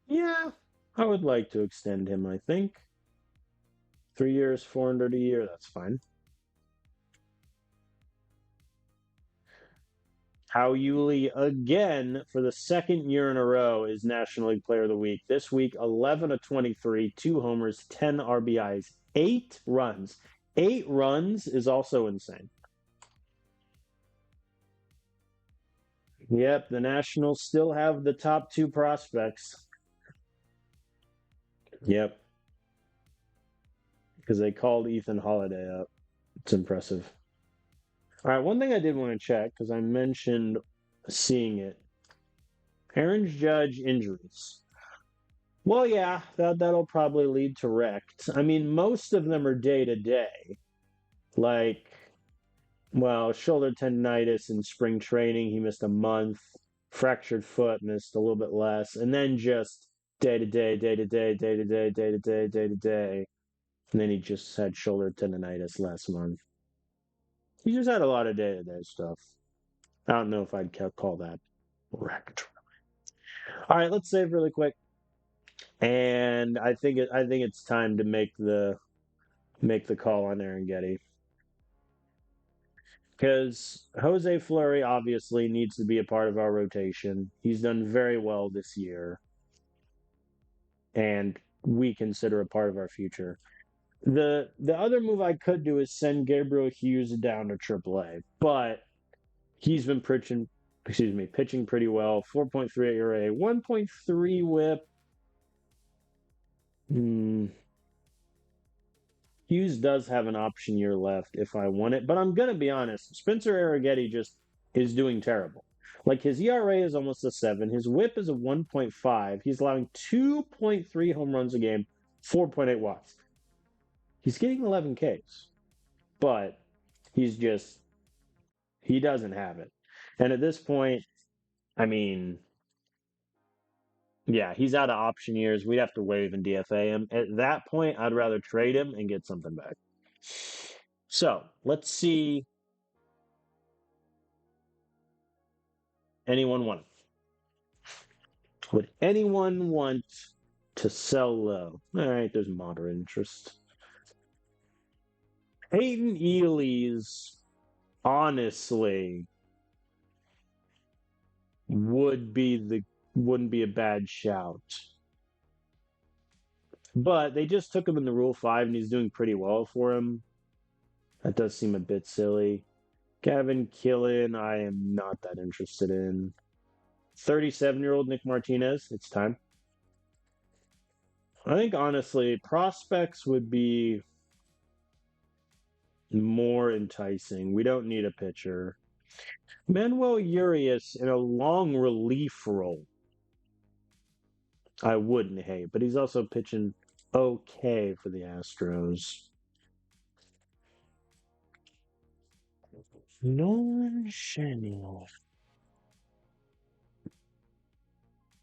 yeah, I would like to extend him, I think. 3 years, 400 a year, that's fine. Hao Yuli again for the second year in a row is National League Player of the Week. This week, 11 of 23, 2 homers, 10 RBIs, 8 runs. 8 runs is also insane. Yep, the Nationals still have the top 2 prospects. Yep. Because they called Ethan Holiday up. It's impressive. All right, one thing I did want to check, because I mentioned seeing it. Aaron Judge injuries. Well, yeah, that'll probably lead to rect. I mean, most of them are day-to-day. Like, well, shoulder tendonitis in spring training, he missed a month. Fractured foot, missed a little bit less. And then just day-to-day, day-to-day, day-to-day, day-to-day, day-to-day. And then he just had shoulder tendonitis last month. He just had a lot of day-to-day stuff. I don't know if I'd call that wrecked. All right, let's save really quick. And I think it's time to make the call on Aaron Getty. Because Jose Fleury obviously needs to be a part of our rotation. He's done very well this year. And we consider a part of our future. The other move I could do is send Gabriel Hughes down to AAA, but he's been pitching pretty well. 4.3 ERA, 1.3 WHIP. Hmm. Hughes does have an option year left if I want it, but I'm gonna be honest. Spencer Arrighetti just is doing terrible. Like his ERA is almost a 7. His WHIP is a 1.5. He's allowing 2.3 home runs a game, 4.8 walks. He's getting 11 Ks, but he's just he doesn't have it. And at this point, I mean, yeah, he's out of option years. We'd have to waive and DFA him. At that point, I'd rather trade him and get something back. So let's see. Anyone want? Would anyone want to sell low? All right, there's moderate interest. Peyton Ely's honestly would be the wouldn't be a bad shout. But they just took him in the Rule 5 and he's doing pretty well for him. That does seem a bit silly. Gavin Killen, I am not that interested in. 37-year-old Nick Martinez, it's time. I think honestly, prospects would be more enticing. We don't need a pitcher. Manuel Urias in a long relief role, I wouldn't hate, but he's also pitching okay for the Astros. Nolan Shannon.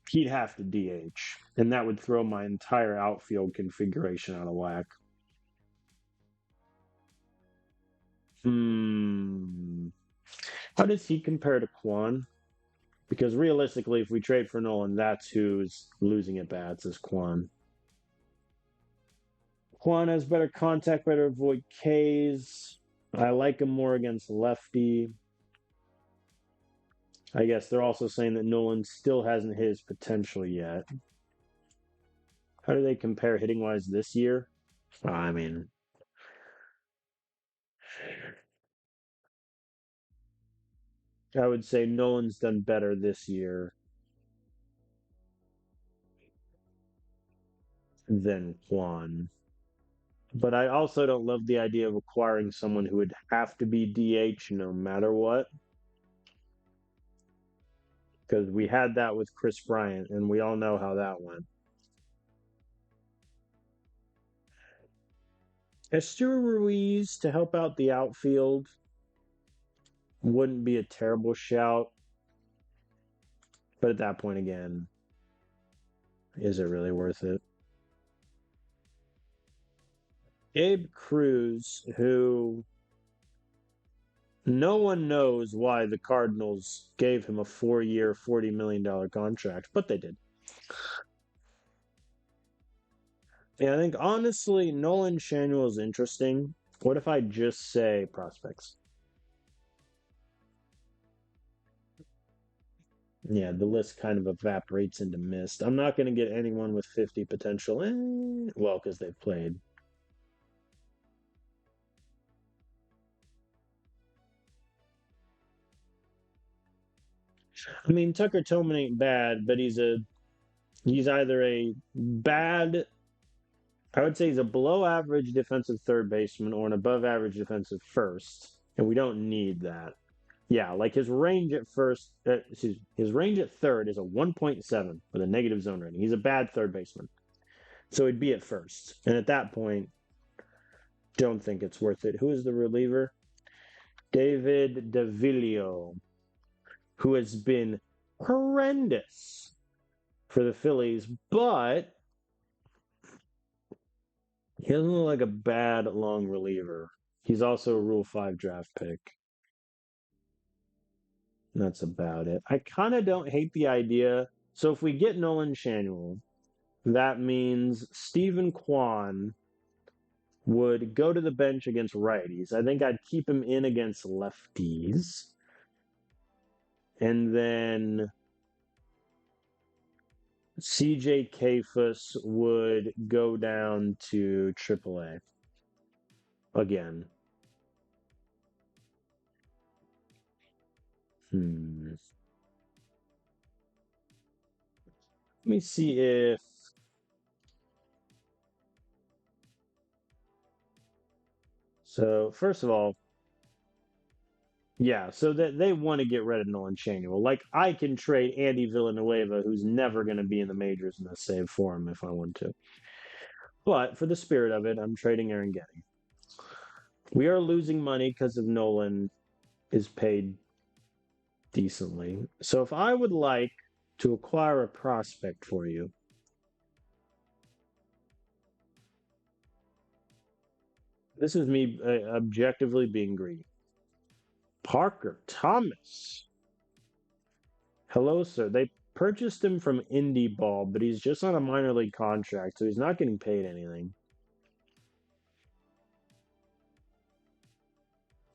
He'd have to DH, and that would throw my entire outfield configuration out of whack. Hmm. How does he compare to Quan? Because realistically, if we trade for Nolan, that's who's losing at bats is Quan. Quan has better contact, better avoid Ks. I like him more against lefty. I guess they're also saying that Nolan still hasn't hit his potential yet. How do they compare hitting wise this year? I mean, I would say Nolan's done better this year than Quan. But I also don't love the idea of acquiring someone who would have to be DH no matter what. Because we had that with Chris Bryant, and we all know how that went. Esteury Ruiz to help out the outfield wouldn't be a terrible shout. But at that point, again, is it really worth it? Gabe Cruz, who no one knows why the Cardinals gave him a 4-year, $40 million contract, but they did. Yeah, I think honestly, Nolan Schanuel is interesting. What if I just say prospects? Yeah, the list kind of evaporates into mist. I'm not going to get anyone with 50 potential. Well, because they've played. I mean, Tucker Tillman ain't bad, but he's either a bad, I would say he's a below average defensive third baseman or an above average defensive first, and we don't need that. Yeah, like his range at first, his range at third is a 1.7 with a negative zone rating. He's a bad third baseman. So he'd be at first. And at that point, don't think it's worth it. Who is the reliever? David Davilio, who has been horrendous for the Phillies, but he doesn't look like a bad long reliever. He's also a Rule 5 draft pick. That's about it. I kind of don't hate the idea. So if we get Nolan Schanuel, that means Stephen Kwan would go to the bench against righties. I think I'd keep him in against lefties. And then CJ Kafus would go down to AAA. again. Let me see if so. First of all, yeah, so that they want to get rid of Nolan Chanuel. Like I can trade Andy Villanueva, who's never going to be in the majors in the save for him if I want to. But for the spirit of it, I'm trading Aaron Getty. We are losing money because of Nolan is paid decently. So if I would like to acquire a prospect for you, this is me objectively being greedy. Parker Thomas. Hello, sir. They purchased him from Indie Ball, but he's just on a minor league contract, so he's not getting paid anything.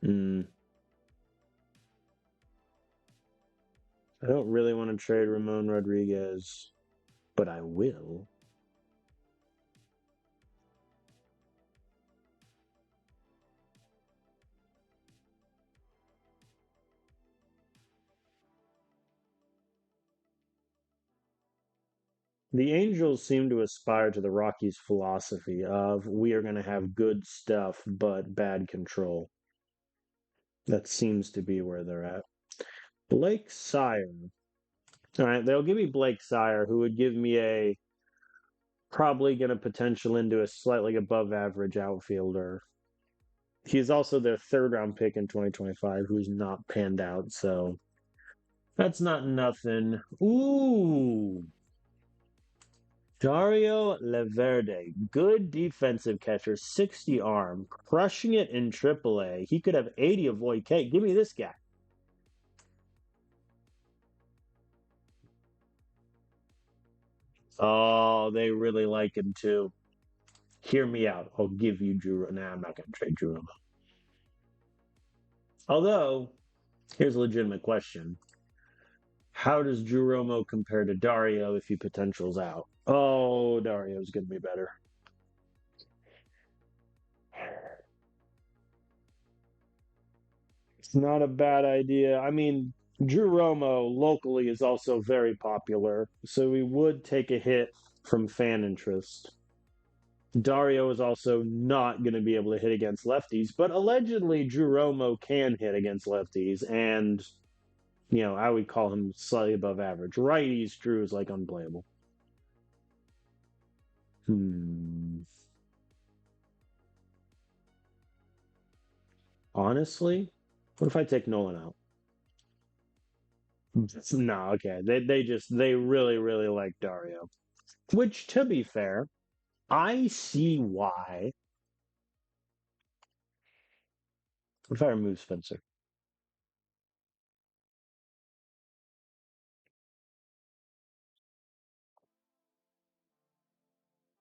Hmm. I don't really want to trade Ramon Rodriguez, but I will. The Angels seem to aspire to the Rockies' philosophy of we are going to have good stuff but bad control. That seems to be where they're at. Blake Sire. All right, they'll give me Blake Sire, who would give me a probably going to potential into a slightly above average outfielder. He's also their third round pick in 2025, who's not panned out. So that's not nothing. Ooh, Dario Leverde, good defensive catcher, 60 arm, crushing it in AAA. He could have 80 avoid K. Give me this guy. Oh, they really like him too. Hear me out. I'll give you Drew. Nah, I'm not going to trade Drew. Although, here's a legitimate question. How does Drew Romo compare to Dario if he potentials out? Oh, Dario's going to be better. It's not a bad idea. I mean, Drew Romo locally is also very popular, so we would take a hit from fan interest. Dario is also not going to be able to hit against lefties, but allegedly Drew Romo can hit against lefties, and I would call him slightly above average. Righties, Drew is like unplayable. Hmm. Honestly, what if I take Nolan out? No, okay. They really like Dario. Which to be fair, I see why. What if I remove Spencer?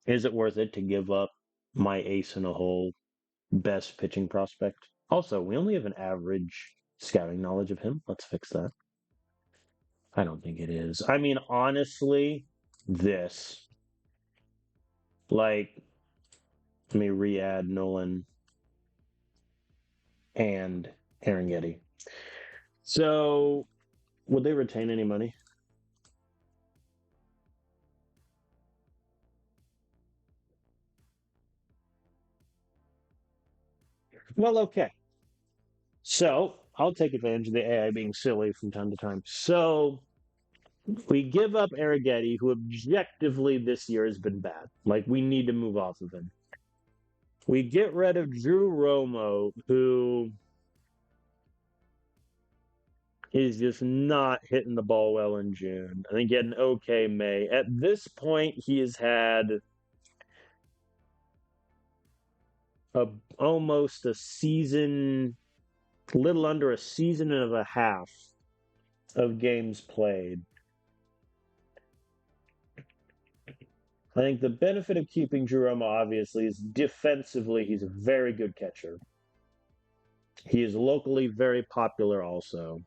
Is it worth it to give up my ace in a hole best pitching prospect? Also, we only have an average scouting knowledge of him. Let's fix that. I don't think it is. I mean, honestly, this like let me re-add Nolan and Aaron Getty. So, would they retain any money? Well, okay. So, I'll take advantage of the AI being silly from time to time. So, we give up Arrighetti, who objectively this year has been bad. Like, we need to move off of him. We get rid of Drew Romo, who is just not hitting the ball well in June. I think he had an okay May. At this point, he has had a almost a season, little under a season and a half of games played. I think the benefit of keeping Drew Romo obviously is defensively he's a very good catcher. He is locally very popular also.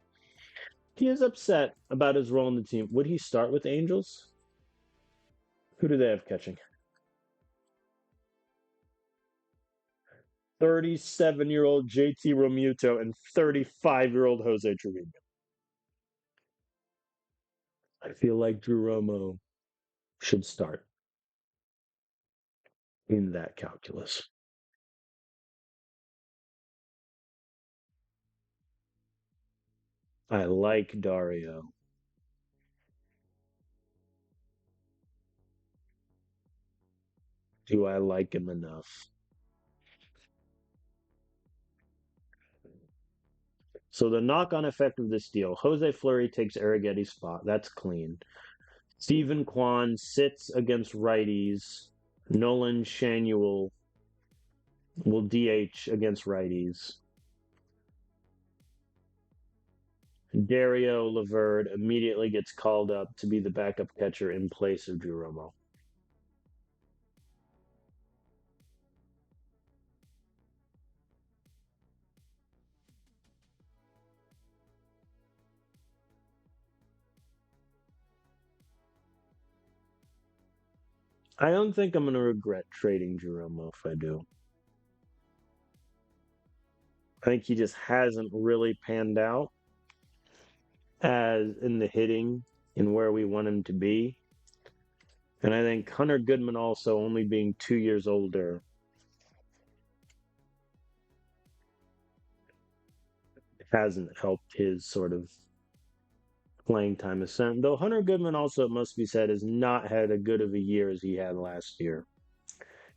He is upset about his role in the team. Would he start with Angels? Who do they have catching? 37-year-old JT Romuto and 35-year-old Jose Trevino. I feel like Drew Romo should start in that calculus. I like Dario. Do I like him enough? So the knock-on effect of this deal, Jose Fleury takes Arrigetti's spot. That's clean. Stephen Kwan sits against righties. Nolan Shanuel will DH against righties. Dario Laverde immediately gets called up to be the backup catcher in place of Drew Romo. I don't think I'm going to regret trading Drew Romo if I do. I think he just hasn't really panned out as in the hitting and where we want him to be. And I think Hunter Goodman also only being 2 years older hasn't helped his sort of playing time ascent. Though Hunter Goodman also, it must be said, has not had as good of a year as he had last year.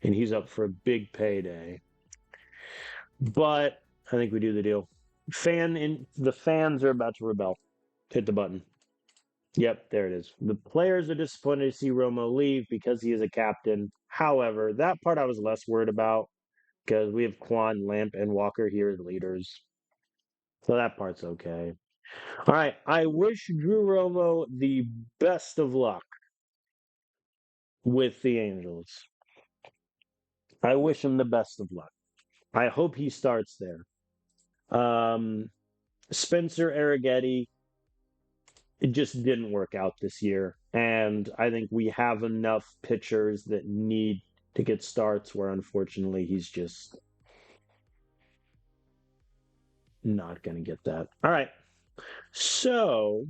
And he's up for a big payday. But I think we do the deal. The fans are about to rebel. Hit the button. Yep, there it is. The players are disappointed to see Romo leave because he is a captain. However, that part I was less worried about because we have Quan, Lamp, and Walker here as leaders. So that part's okay. All right. I wish Drew Romo the best of luck with the Angels. I wish him the best of luck. I hope he starts there. Um, Spencer Arrighetti, it just didn't work out this year. And I think we have enough pitchers that need to get starts where unfortunately he's just not going to get that. All right. So,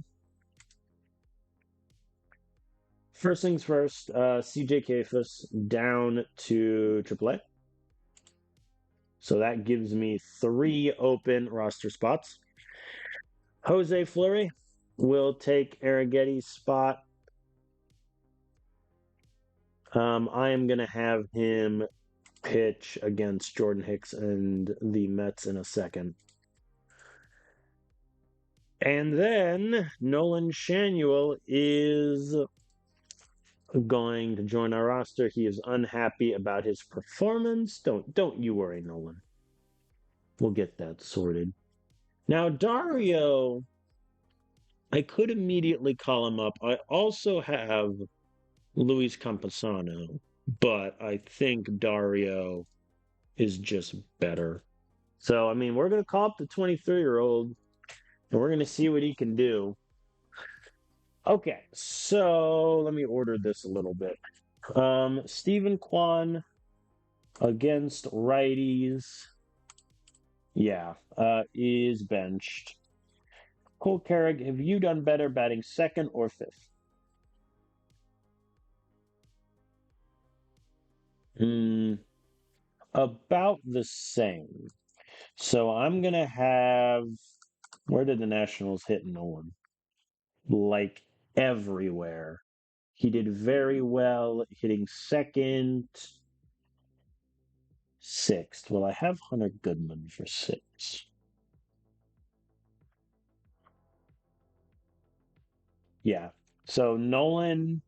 first things first, CJ Kafis down to AAA. So that gives me 3 open roster spots. Jose Fleury will take Arrighetti's spot. I am going to have him pitch against Jordan Hicks and the Mets in a second. And then Nolan Shanuel is going to join our roster. He is unhappy about his performance. Don't you worry, Nolan. We'll get that sorted. Now, Dario, I could immediately call him up. I also have Luis Campusano, but I think Dario is just better. So, I mean, we're going to call up the 23-year-old and we're going to see what he can do. Okay, so let me order this a little bit. Stephen Kwan against righties. Yeah, is benched. Cole Carrick, have you done better batting second or fifth? About the same. So I'm gonna have. Where did the Nationals hit Nolan? Like everywhere. He did very well hitting second, sixth. Well, I have Hunter Goodman for six. Yeah. So Nolan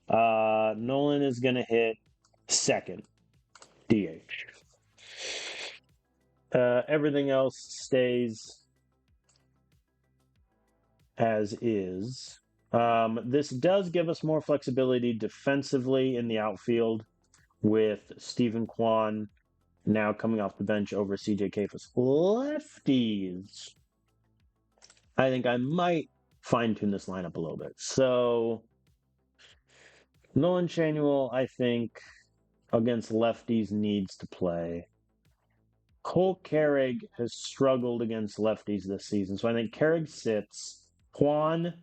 is gonna hit second DH. Everything else stays as is. This does give us more flexibility defensively in the outfield with Stephen Kwan now coming off the bench over CJ Kafis. Lefties. I think I might fine tune this lineup a little bit. So Nolan Shanuel, I think, against lefties needs to play. Cole Carrig has struggled against lefties this season, so I think Carrig sits. Juan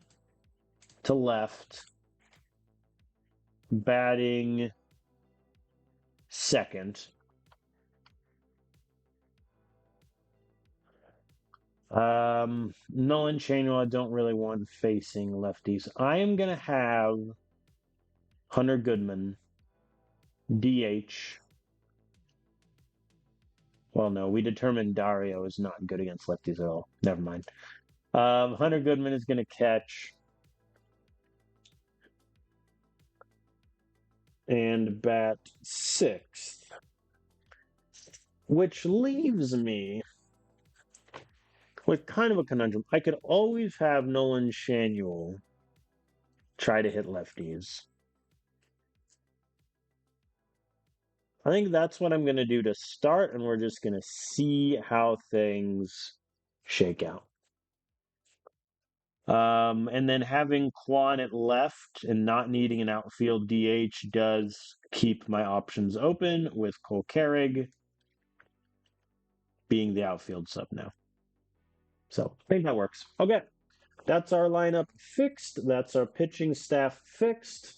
to left, batting second. Nolan Chanwell, I don't really want facing lefties. I am going to have Hunter Goodman, DH. Well, no, we determined Dario is not good against lefties at all. Never mind. Hunter Goodman is going to catch and bat sixth, which leaves me with kind of a conundrum. I could always have Nolan Shanuel try to hit lefties. I think that's what I'm going to do to start, and we're just going to see how things shake out. And then having Quan at left and not needing an outfield DH does keep my options open, with Cole Carrig being the outfield sub now. So I think that works. Okay, that's our lineup fixed. That's our pitching staff fixed.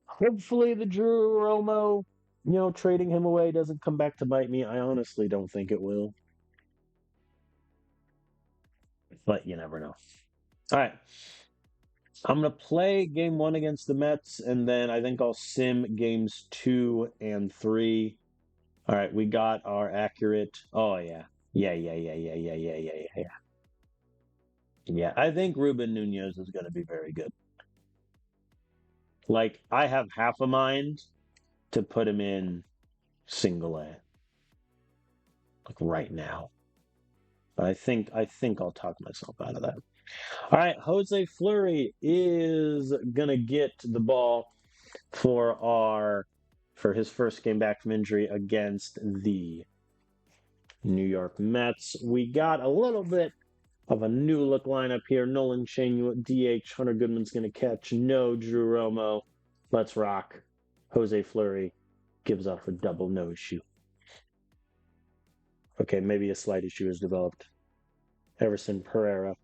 Hopefully the Drew Romo, trading him away doesn't come back to bite me. I honestly don't think it will. But you never know. All right. I'm going to play game 1 against the Mets, and then I think I'll sim games 2 and 3. All right, we got our accurate. Oh, yeah. Yeah. Yeah, I think Ruben Nunez is going to be very good. Like, I have half a mind to put him in single A. Like, right now. But I think I'll talk myself out of that. All right, Jose Fleury is going to get the ball for his first game back from injury against the New York Mets. We got a little bit of a new look lineup here. Nolan Chaney at DH. Hunter Goodman's going to catch. No Drew Romo. Let's rock. Jose Fleury gives off a double no issue. Okay, maybe a slight issue has developed. Everson Pereira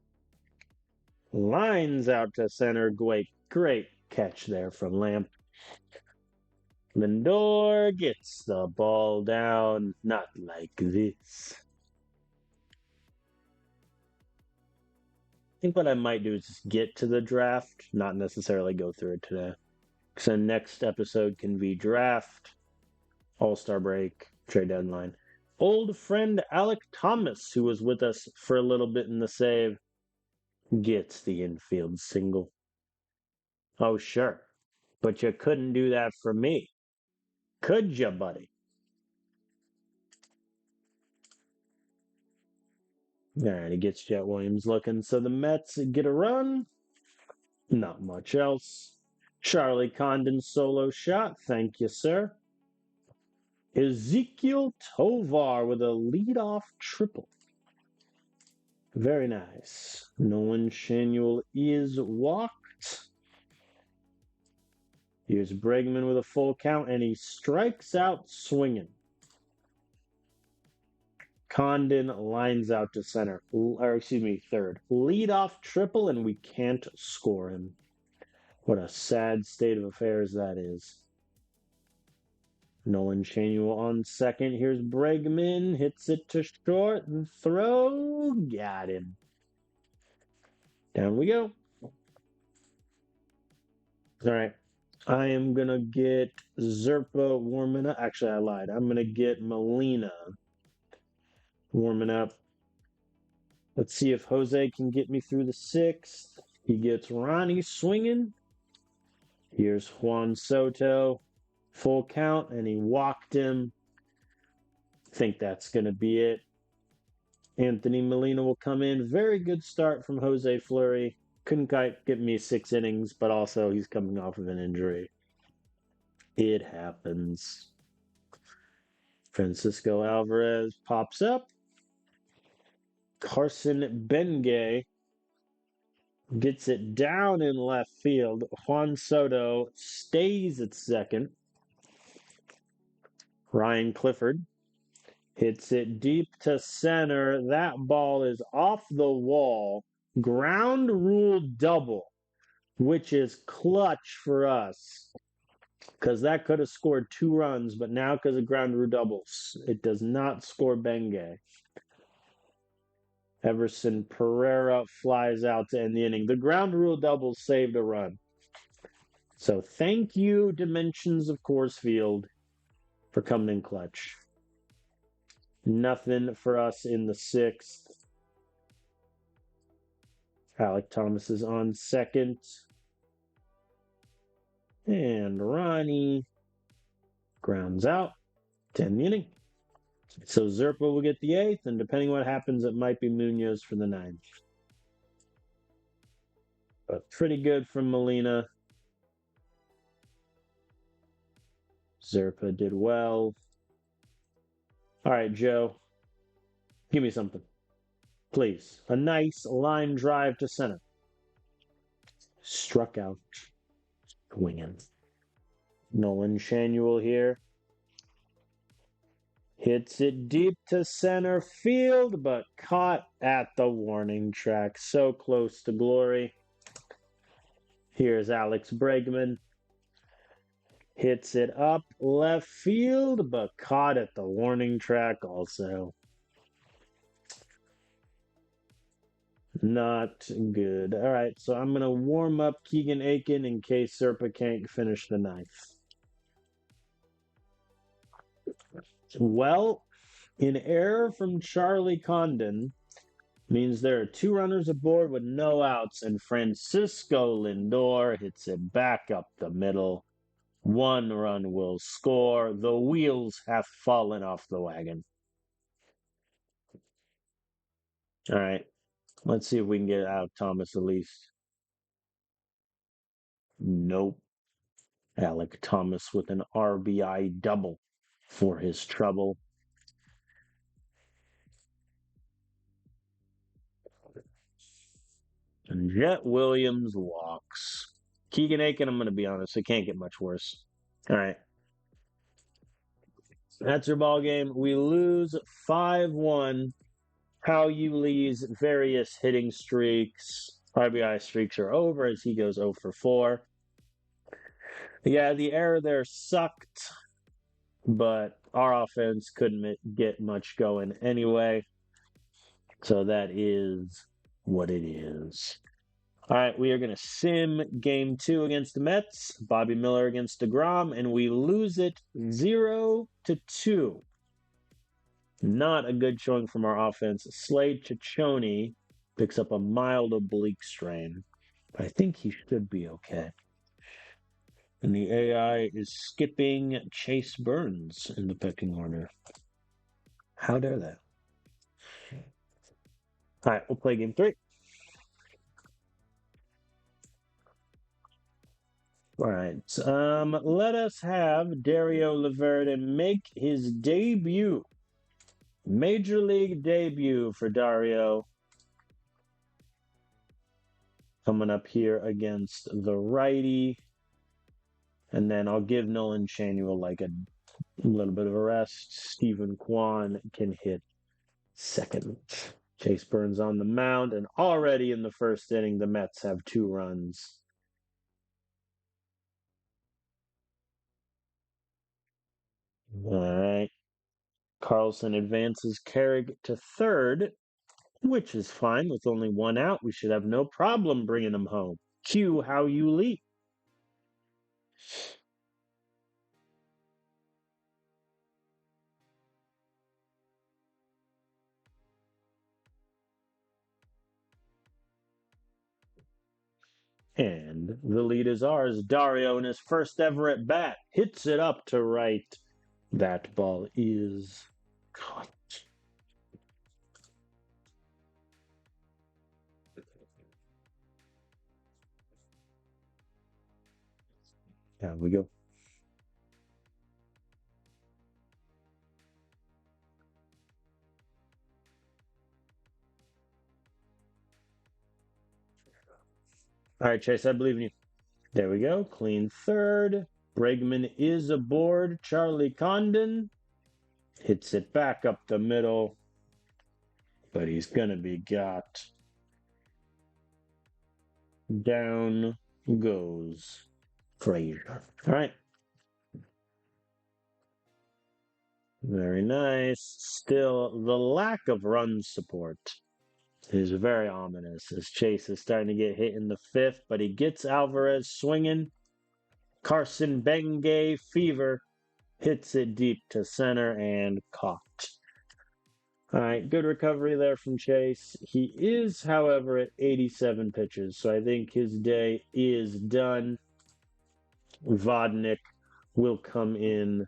lines out to center. Great catch there from Lamp. Lindor gets the ball down. Not like this. I think what I might do is just get to the draft, not necessarily go through it today. So next episode can be draft, All-Star break, trade deadline. Old friend Alec Thomas, who was with us for a little bit in the save, gets the infield single. Oh, sure. But you couldn't do that for me. Could you, buddy? All right, he gets Jet Williams looking. So the Mets get a run. Not much else. Charlie Condon solo shot. Thank you, sir. Ezekiel Tovar with a leadoff triple. Very nice. Nolan Shanuel is walked. Here's Bregman with a full count, and he strikes out swinging. Condon lines out to center, third. Leadoff triple, and we can't score him. What a sad state of affairs that is. Nolan Shanuel on second. Here's Bregman. Hits it to short. The throw. Got him. Down we go. All right. I am going to get Zerpa warming up. Actually, I lied. I'm going to get Molina warming up. Let's see if Jose can get me through the sixth. He gets Ronnie swinging. Here's Juan Soto. Full count, and he walked him. Think that's going to be it. Anthony Molina will come in. Very good start from Jose Fleury. Couldn't quite get me 6 innings, but also he's coming off of an injury. It happens. Francisco Alvarez pops up. Carson Bengay gets it down in left field. Juan Soto stays at second. Ryan Clifford Hits it deep to center. That ball is off the wall. Ground rule double, which is clutch for us because that could have scored 2 runs, but now because of ground rule doubles, it does not score Bengay. Everson Pereira flies out to end the inning. The ground rule double saved a run. So thank you, Dimensions of Coors Field, for coming in clutch. Nothing for us in the 6th. Alec Thomas is on second. And Ronnie grounds out to end the inning. So Zerpa will get the 8th, and depending what happens, it might be Munoz for the 9th. But pretty good from Molina. Zerpa did well. All right, Joe. Give me something. Please. A nice line drive to center. Struck out. Swinging. Nolan Shanuel here. Hits it deep to center field, but caught at the warning track. So close to glory. Here's Alex Bregman. Hits it up left field, but caught at the warning track also. Not good. All right, so I'm going to warm up Keegan Aiken in case Serpa can't finish the 9th. Well, an error from Charlie Condon means there are 2 runners aboard with no outs, and Francisco Lindor hits it back up the middle. 1 run will score. The wheels have fallen off the wagon. All right. Let's see if we can get out of Thomas at least. Nope. Alec Thomas with an RBI double for his trouble. And Jet Williams walks. Keegan Aiken, I'm going to be honest, it can't get much worse. All right. That's your ball game. We lose 5-1. How you Lee's various hitting streaks, RBI streaks are over as he goes 0 for 4. Yeah, the error there sucked, but our offense couldn't get much going anyway. So that is what it is. All right, we are going to sim game 2 against the Mets, Bobby Miller against DeGrom, and we lose it 0-2. Not a good showing from our offense. Slade Ciccone picks up a mild oblique strain. I think he should be okay. And the AI is skipping Chase Burns in the pecking order. How dare they? All right, we'll play game 3. All right. Let us have Dario Laverde make his debut. Major League debut for Dario. Coming up here against the righty. And then I'll give Nolan Shanuel like a little bit of a rest. Stephen Kwan can hit second. Chase Burns on the mound. And already in the first inning, the Mets have 2 runs. All right. Carlson advances Carrick to third, which is fine. With only 1 out, we should have no problem bringing him home. Cue How You Lee. And the lead is ours. Dario, in his first ever at bat, hits it up to right. That ball is caught. There we go. All right, Chase, I believe in you. There we go. Clean third. Bregman is aboard. Charlie Condon. Hits it back up the middle, but he's going to be got. Down goes Frazier. All right. Very nice. Still, the lack of run support is very ominous as Chase is starting to get hit in the fifth, but he gets Alvarez swinging. Carson Bengay Fever hits it deep to center and caught. All right, good recovery there from Chase. He is, however, at 87 pitches, so I think his day is done. Vodnik will come in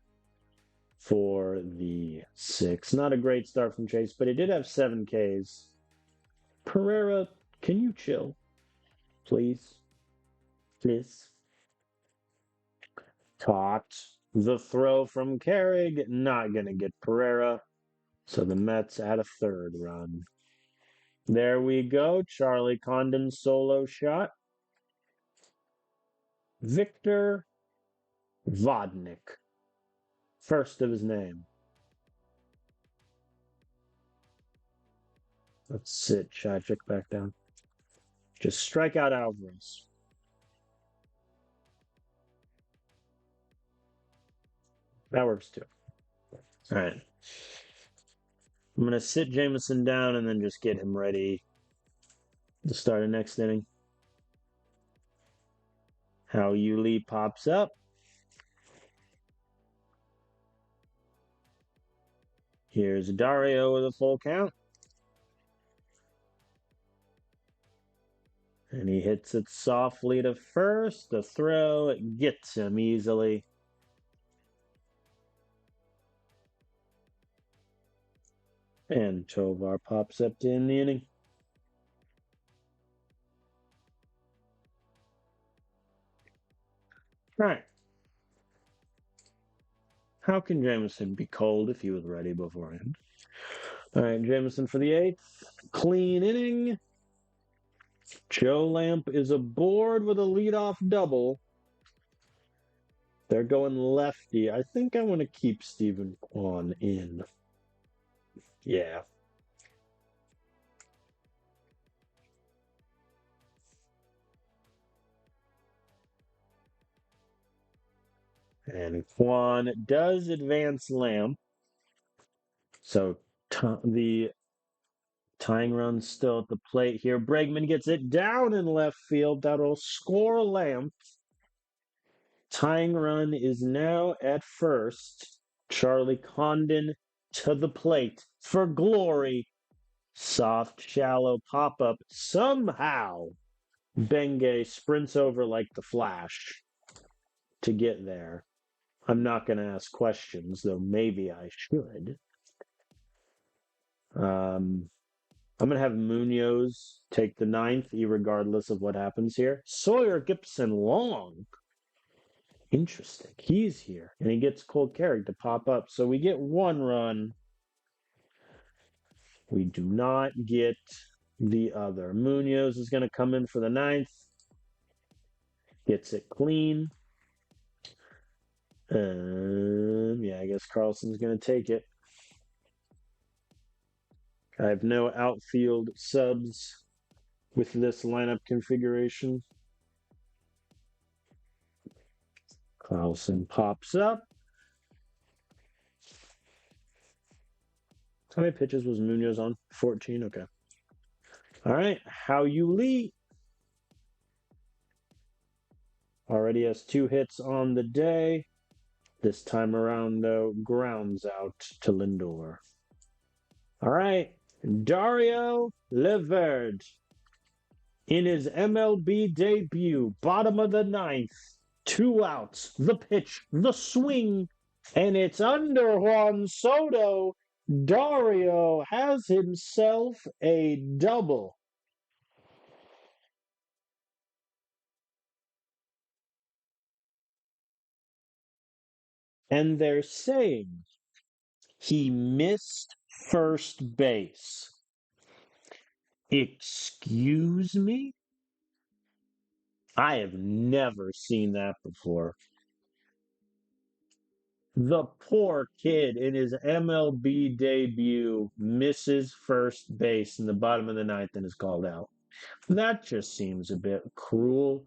for the six. Not a great start from Chase, but he did have 7 Ks. Pereira, can you chill? Please? Please? Caught. The throw from Carrig, not going to get Pereira. So the Mets add a third run. There we go. Charlie Condon solo shot. Victor Vodnik. First of his name. Let's sit Chadwick back down. Just strike out Alvarez. That works too. All right. I'm going to sit Jameson down and then just get him ready to start the next inning. How Yuli pops up. Here's Dario with a full count. And he hits it softly to first. The throw, it gets him easily. And Tovar pops up to end the inning. All right. How can Jameson be cold if he was ready beforehand? All right, Jameson for the eighth. Clean inning. Joe Lamp is aboard with a leadoff double. They're going lefty. I think I want to keep Stephen Kwan in. Yeah. And Kwan does advance Lamp. So the tying run still at the plate here. Bregman gets it down in left field. That'll score Lamp. Tying run is now at first. Charlie Condon to the plate for glory. Soft, shallow pop up. Somehow, Bengay sprints over like the Flash to get there. I'm not going to ask questions, though maybe I should. I'm going to have Munoz take the ninth, regardless of what happens here. Sawyer Gibson Long. Interesting. He's here, and he gets Cole Carrick to pop up. So we get 1 run. We do not get the other. Munoz is going to come in for the ninth. Gets it clean. Yeah, I guess Carlson's going to take it. I have no outfield subs with this lineup configuration. Carlson pops up. How many pitches was Munoz on? 14? Okay. All right. How you lead? Already has 2 hits on the day. This time around, though, grounds out to Lindor. All right. Dario Leverde in his MLB debut, bottom of the ninth, 2 outs, the pitch, the swing, and it's under Juan Soto. Dario has himself a double. And they're saying he missed first base. Excuse me? I have never seen that before. The poor kid in his MLB debut misses first base in the bottom of the ninth and is called out. That just seems a bit cruel.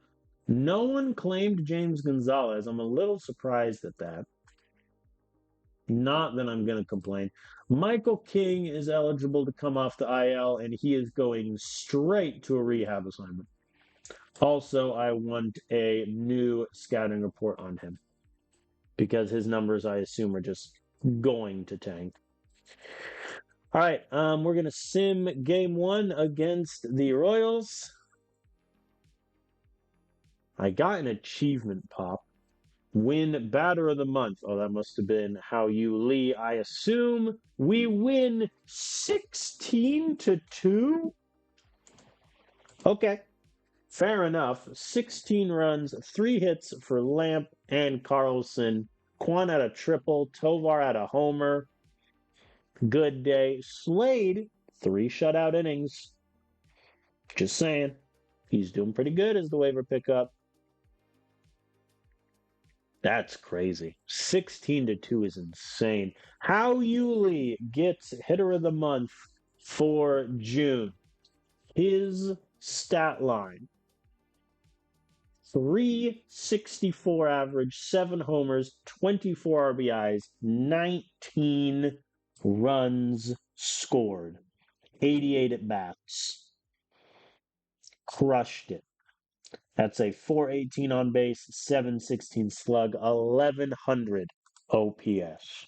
No one claimed James Gonzalez. I'm a little surprised at that. Not that I'm going to complain. Michael King is eligible to come off the IL, and he is going straight to a rehab assignment. Also, I want a new scouting report on him because his numbers, I assume, are just going to tank. All right, we're going to sim game one against the Royals. I got an achievement pop. Win batter of the month. Oh, that must have been How You Lee. I assume we win 16-2. Okay, fair enough. 16 runs, 3 hits for Lamp and Carlson. Quan had a triple. Tovar had a homer. Good day. Slade, 3 shutout innings. Just saying. He's doing pretty good as the waiver pickup. That's crazy. 16-2 is insane. How Yuli gets hitter of the month for June. His stat line: 364 average, 7 homers, 24 RBIs, 19 runs scored, 88 at bats. Crushed it. That's a 418 on base, 716 slug, 1100 OPS.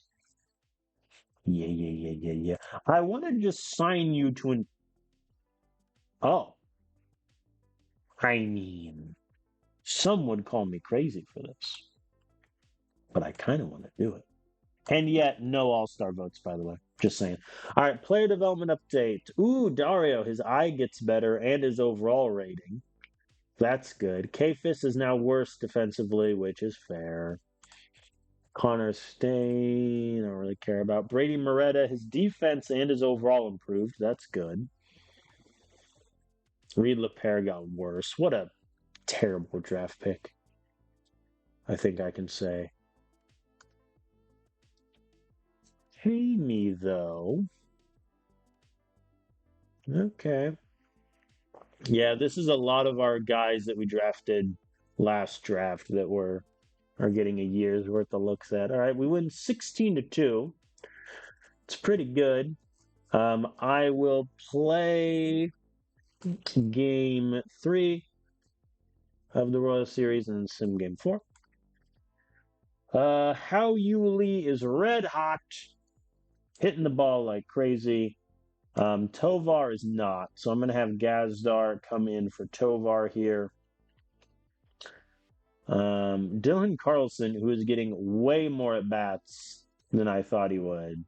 Yeah. I want to just sign you to an. Oh, I mean, some would call me crazy for this, but I kind of want to do it. And yet, no all-star votes, by the way. Just saying. All right, player development update. Ooh, Dario, his eye gets better and his overall rating. That's good. Kfis is now worse defensively, which is fair. Connor Stain, I don't really care about. Brady Moretta, his defense and his overall improved. That's good. Reed LaPere got worse. What a terrible draft pick, I think I can say. Pay me, though. Okay. Yeah, this is a lot of our guys that we drafted last draft that are getting a year's worth of looks at. All right, we win 16-2. It's pretty good. I will play game 3 of the Royal Series and sim game 4. How Yuli is red hot, hitting the ball like crazy. Tovar is not, so I'm going to have Gazdar come in for Tovar here. Dylan Carlson, who is getting way more at bats than I thought he would.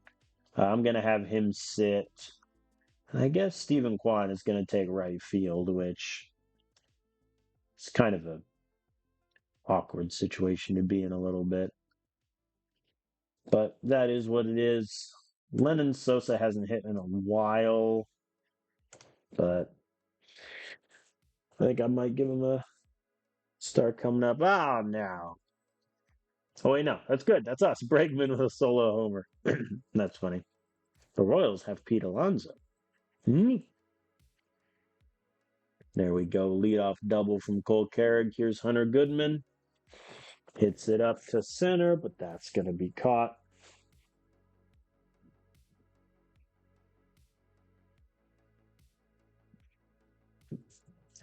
I'm going to have him sit. And I guess Stephen Kwan is going to take right field, which is kind of a awkward situation to be in a little bit. But that is what it is. Lennon Sosa hasn't hit in a while, but I think I might give him a start coming up. Oh, no. Oh, wait, no. That's good. That's us. Bregman with a solo homer. That's funny. The Royals have Pete Alonso. There we go. Leadoff double from Cole Carrick. Here's Hunter Goodman. Hits it up to center, but that's going to be caught.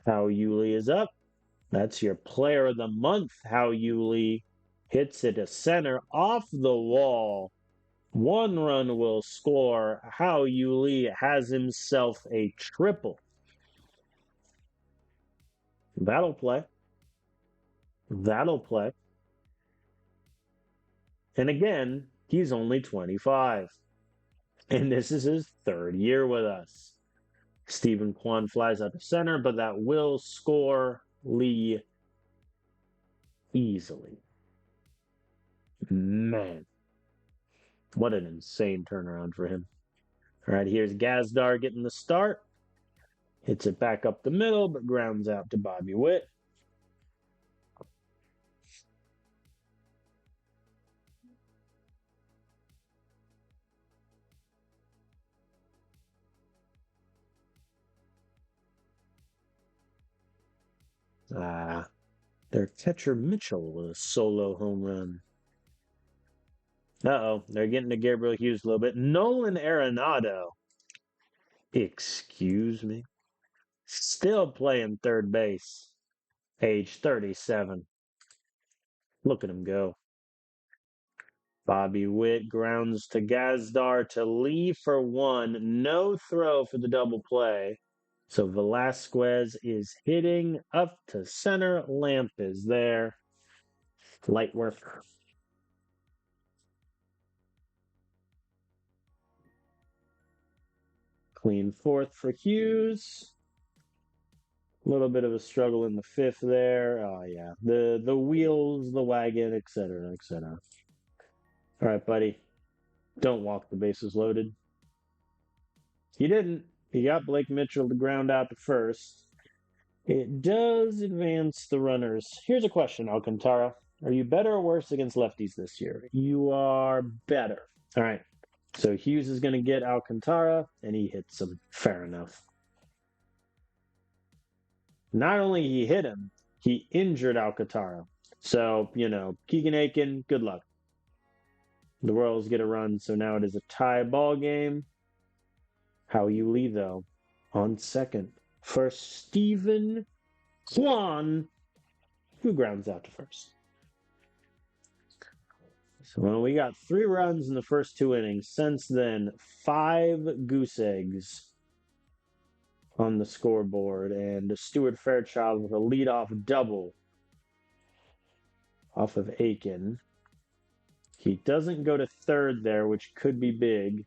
How Yuli is up. That's your player of the month. How Yuli hits it to center off the wall. 1 run will score. How Yuli has himself a triple. That'll play. That'll play. And again, he's only 25. And this is his 3rd year with us. Stephen Kwan flies out to center, but that will score Lee easily. Man, what an insane turnaround for him. All right, here's Gazdar getting the start. Hits it back up the middle, but grounds out to Bobby Witt. Their catcher Mitchell with a solo home run. Uh-oh, they're getting to Gabriel Hughes a little bit. Nolan Arenado. Excuse me. Still playing third base. Age 37. Look at him go. Bobby Witt grounds to Gazdar to Lee for one. No throw for the double play. So Velasquez is hitting up to center. Lamp is there. Light work. Clean fourth for Hughes. A little bit of a struggle in the fifth there. Oh yeah, the wheels, the wagon, etc., etc. All right, buddy. Don't walk the bases loaded. He didn't. He got Blake Mitchell to ground out to first. It does advance the runners. Here's a question, Alcantara. Are you better or worse against lefties this year? You are better. All right. So Hughes is going to get Alcantara, and he hits him. Fair enough. Not only he hit him, he injured Alcantara. So, Keegan Aiken, good luck. The Royals get a run, so now it is a tie ball game. Howie Lee, though, on second for Stephen Kwan, who grounds out to first. So we got 3 runs in the first 2 innings. Since then, 5 goose eggs on the scoreboard, and Stuart Fairchild with a leadoff double off of Aiken. He doesn't go to third there, which could be big.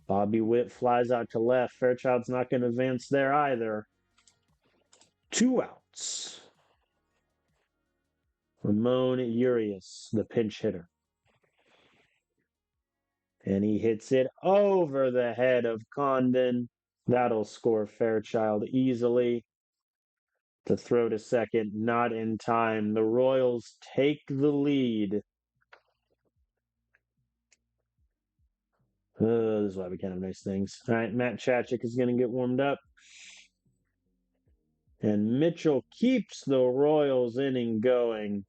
Bobby Witt flies out to left. Fairchild's not going to advance there either. 2 outs. Ramon Urias, the pinch hitter. And he hits it over the head of Condon. That'll score Fairchild easily. To throw to second, not in time. The Royals take the lead. This is why we can't have nice things. All right, Matt Chachik is going to get warmed up. And Mitchell keeps the Royals inning going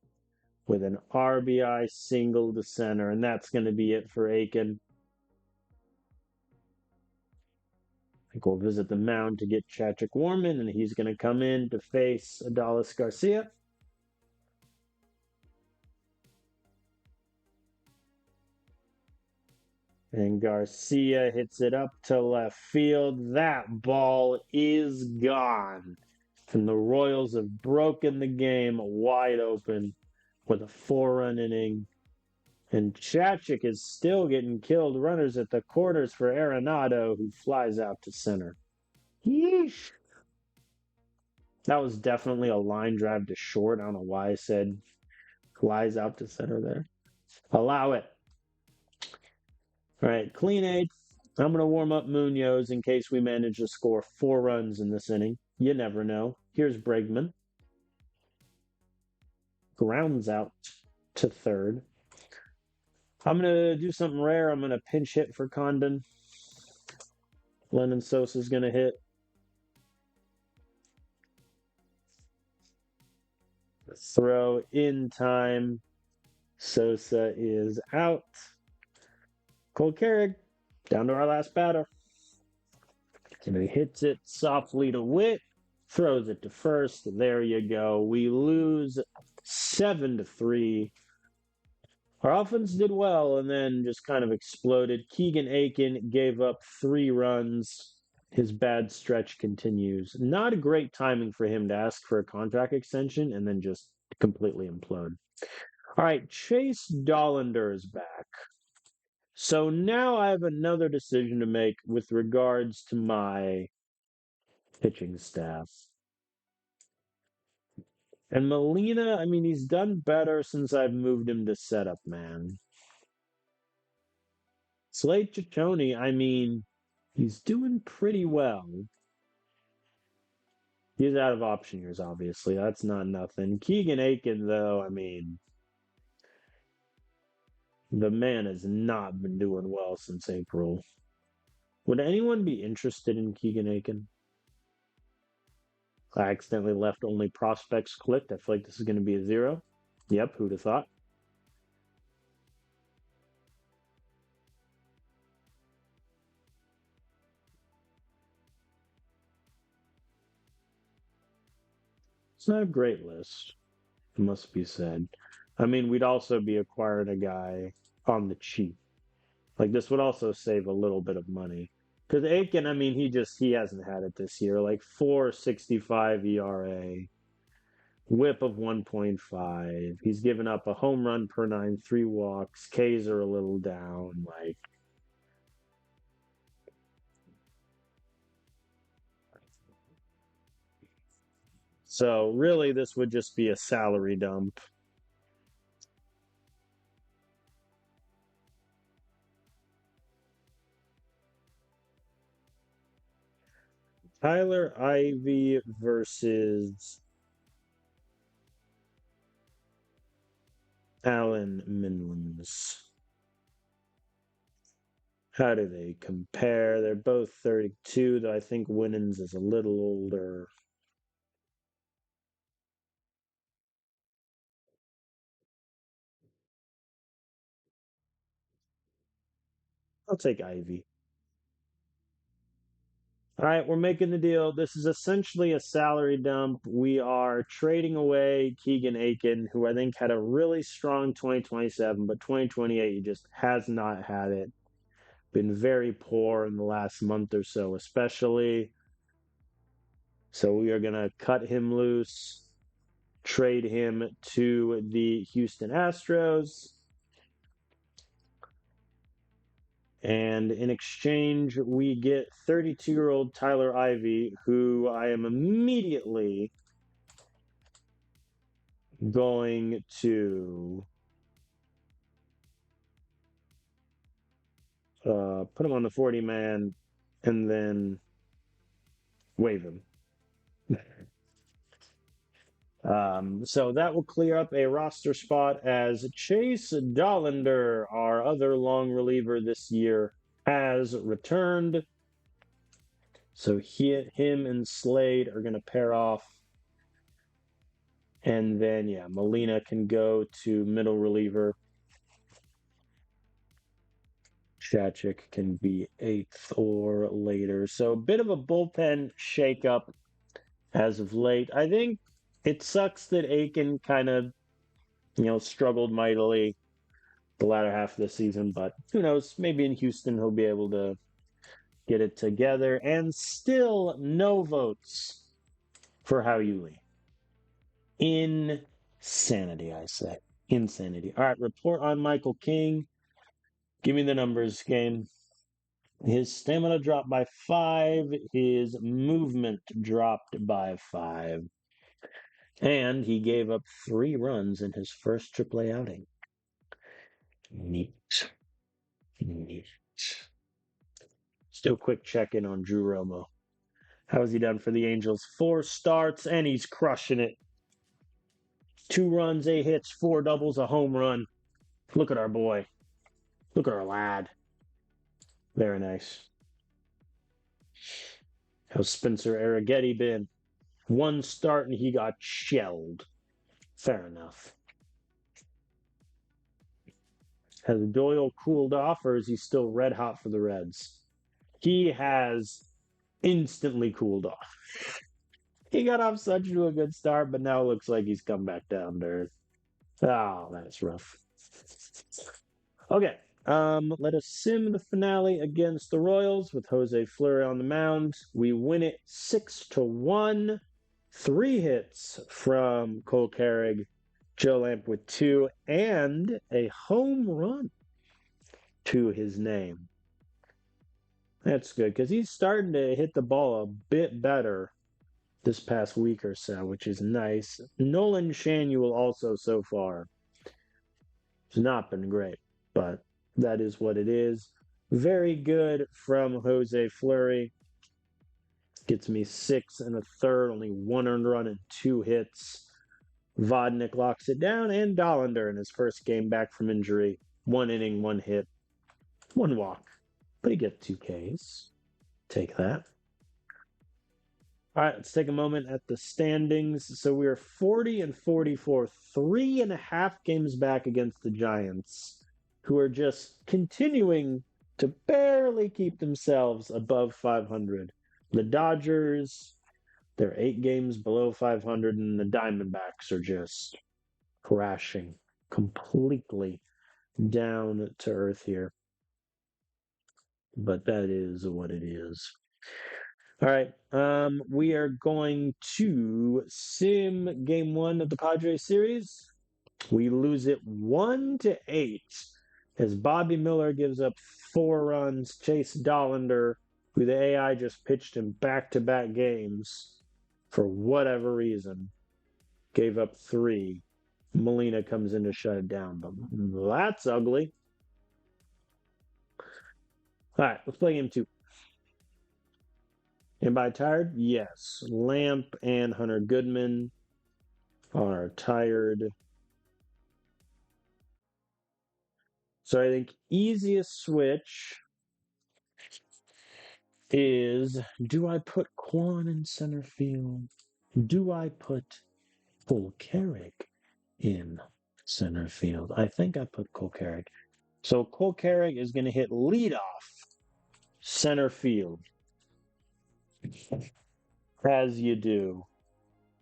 with an RBI single to center. And that's going to be it for Aiken. I think we'll visit the mound to get Chachik Warman, and he's going to come in to face Adalis Garcia. And Garcia hits it up to left field. That ball is gone. And the Royals have broken the game wide open with a 4-run inning. And Chachik is still getting killed. Runners at the corners for Arenado, who flies out to center. Yeesh. That was definitely a line drive to short. I don't know why I said flies out to center there. Allow it. All right, clean 8th. I'm going to warm up Munoz in case we manage to score 4 runs in this inning. You never know. Here's Bregman. Grounds out to third. I'm going to do something rare. I'm going to pinch hit for Condon. Lennon Sosa's going to hit. Throw in time. Sosa is out. Cole Carrick down to our last batter. And he hits it softly to Witt. Throws it to first. There you go. We lose 7-3. Our offense did well and then just kind of exploded. Keegan Aiken gave up 3 runs. His bad stretch continues. Not a great timing for him to ask for a contract extension and then just completely implode. All right, Chase Dollander is back. So now I have another decision to make with regards to my pitching staff. And Molina, I mean, he's done better since I've moved him to setup man. Slade Ciccone, I mean, he's doing pretty well. He's out of option years, obviously. That's not nothing. Keegan Aiken, though, I mean, the man has not been doing well since April. Would anyone be interested in Keegan Aiken? I accidentally left only prospects clicked. I feel like this is going to be a 0. Yep, who'd have thought? It's not a great list, it must be said. I mean, we'd also be acquiring a guy on the cheap. Like this would also save a little bit of money. Because Aiken, I mean, he hasn't had it this year. Like 4.65 ERA, WHIP of 1.5. He's given up a home run per nine, 3 walks. Ks are a little down. Like so, really, this would just be a salary dump. Tyler Ivy versus Alan Minlens. How do they compare? They're both 32, though I think Winans is a little older. I'll take Ivy. All right, we're making the deal. This is essentially a salary dump. We are trading away Keegan Aiken, who I think had a really strong 2027, but 2028 he just has not had it. Been very poor in the last month or so, especially. So we are going to cut him loose, trade him to the Houston Astros. And in exchange, we get 32-year-old Tyler Ivy, who I am immediately going to put him on the 40 man and then waive him. So that will clear up a roster spot as Chase Dollander, our other long reliever this year, has returned. So him and Slade are going to pair off. And then, yeah, Molina can go to middle reliever. Shachik can be 8th or later. So a bit of a bullpen shakeup as of late. I think it sucks that Aiken kind of, struggled mightily the latter half of the season, but who knows? Maybe in Houston he'll be able to get it together. And still no votes for How Yuli. Insanity, I say. Insanity. All right, report on Michael King. Give me the numbers, game. His stamina dropped by 5. His movement dropped by 5. And he gave up 3 runs in his first AAA outing. Neat. Neat. Still quick check in on Drew Romo. How has he done for the Angels? 4 starts, and he's crushing it. 2 runs, 8 hits, 4 doubles, a home run. Look at our boy. Look at our lad. Very nice. How's Spencer Arrighetti been? 1 start, and he got shelled. Fair enough. Has Doyle cooled off, or is he still red hot for the Reds? He has instantly cooled off. He got off such a good start, but now it looks like he's come back down to earth. Oh, that's rough. Okay, let us sim the finale against the Royals with Jose Fleury on the mound. We win it 6-1. 3 hits from Cole Carrig, Joe Lamp with 2, and a home run to his name. That's good because he's starting to hit the ball a bit better this past week or so, which is nice. Nolan Shanuel also so far has not been great, but that is what it is. Very good from Jose Fleury. Gets me 6 1/3, only 1 earned run and 2 hits. Vodnik locks it down, and Dollander in his first game back from injury. 1 inning, 1 hit, 1 walk. But he gets 2 Ks. Take that. All right, let's take a moment at the standings. So we are 40 and 44, 3.5 games back against the Giants, who are just continuing to barely keep themselves above 500. The Dodgers, they're 8 games below 500, and the Diamondbacks are just crashing completely down to earth here. But that is what it is. All right. We are going to sim game one of the Padres series. We lose it 1-8 as Bobby Miller gives up 4 runs. Chase Dollander, who the AI just pitched him back-to-back games for whatever reason, gave up 3. Molina comes in to shut it down, but that's ugly. All right, let's play game 2. Anybody tired? Yes. Lamp and Hunter Goodman are tired. So I think easiest switch is, do I put Quan in center field? Do I put Kolkarik in center field? I think I put Kolkarik. So Kolkarik is going to hit leadoff center field, as you do.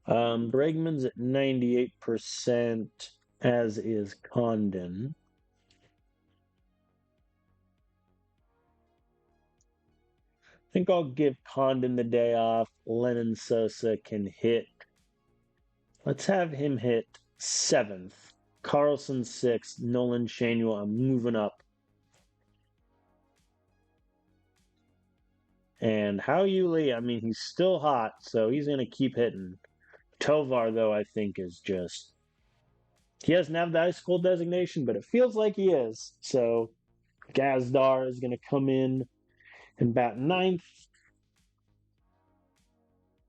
Bregman's at 98%, as is Condon. I think I'll give Condon the day off. Lennon Sosa can hit. Let's have him hit 7th. Carlson 6th. Nolan Shanuel, I'm moving up. And How Yuli, I mean, he's still hot, so he's going to keep hitting. Tovar, though, I think is just... He doesn't have the ice cold designation, but it feels like he is. So Gazdar is going to come in and bat 9th.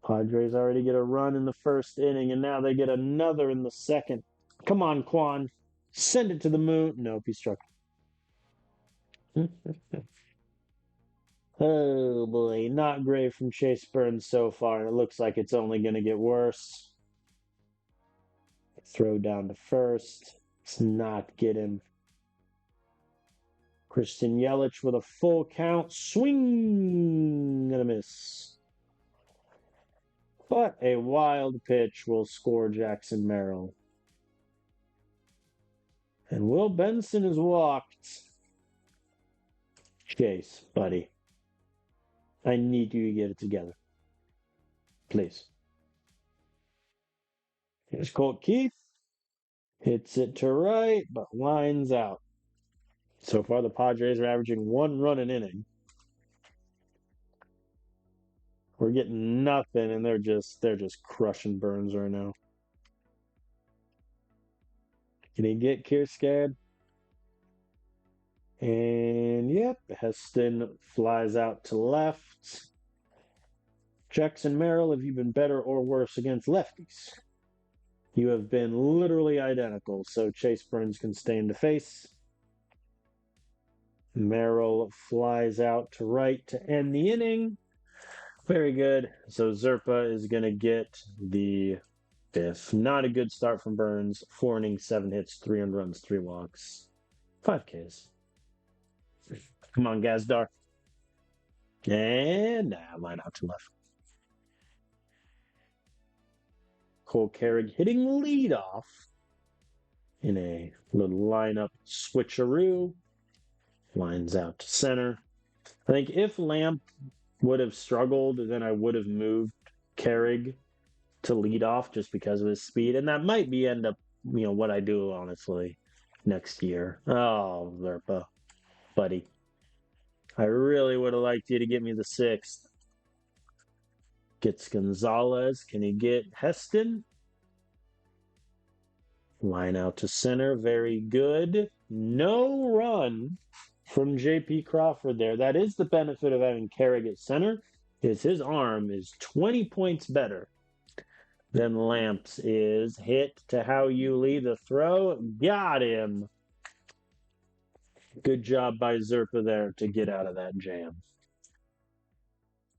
Padres already get a run in the first inning, and now they get another in the second. Come on, Quan. Send it to the moon. Nope, he struck. Oh, boy. Not great from Chase Burns so far, and it looks like it's only going to get worse. Throw down to first. Let's not get him. Christian Yelich with a full count. Swing and a miss. But a wild pitch will score Jackson Merrill. And Will Benson has walked. Chase, buddy. I need you to get it together. Please. Here's Colt Keith. Hits it to right, but lines out. So far, the Padres are averaging 1 run an inning. We're getting nothing, and they're just crushing Burns right now. Can he get Kierskad? And yep, Heston flies out to left. Jackson Merrill, have you been better or worse against lefties? You have been literally identical, so Chase Burns can stay in the face. Merrill flies out to right to end the inning. Very good. So Zerpa is going to get the 5th. Not a good start from Burns. 4 innings, 7 hits, 3 earned runs, 3 walks, 5 Ks. Come on, Gazdar. And line out to left. Cole Carrig hitting leadoff in a little lineup switcheroo. Lines out to center. I think if Lamp would have struggled, then I would have moved Carrig to lead off just because of his speed. And that might be end up, what I do, honestly, next year. Oh, Zerpa, buddy. I really would have liked you to get me the 6th. Gets Gonzalez. Can he get Heston? Line out to center. Very good. No run from J.P. Crawford there. That is the benefit of having Carrig at center, is his arm is 20 points better than Lamps is. Hit to How Yuli. The throw. Got him. Good job by Zerpa there to get out of that jam.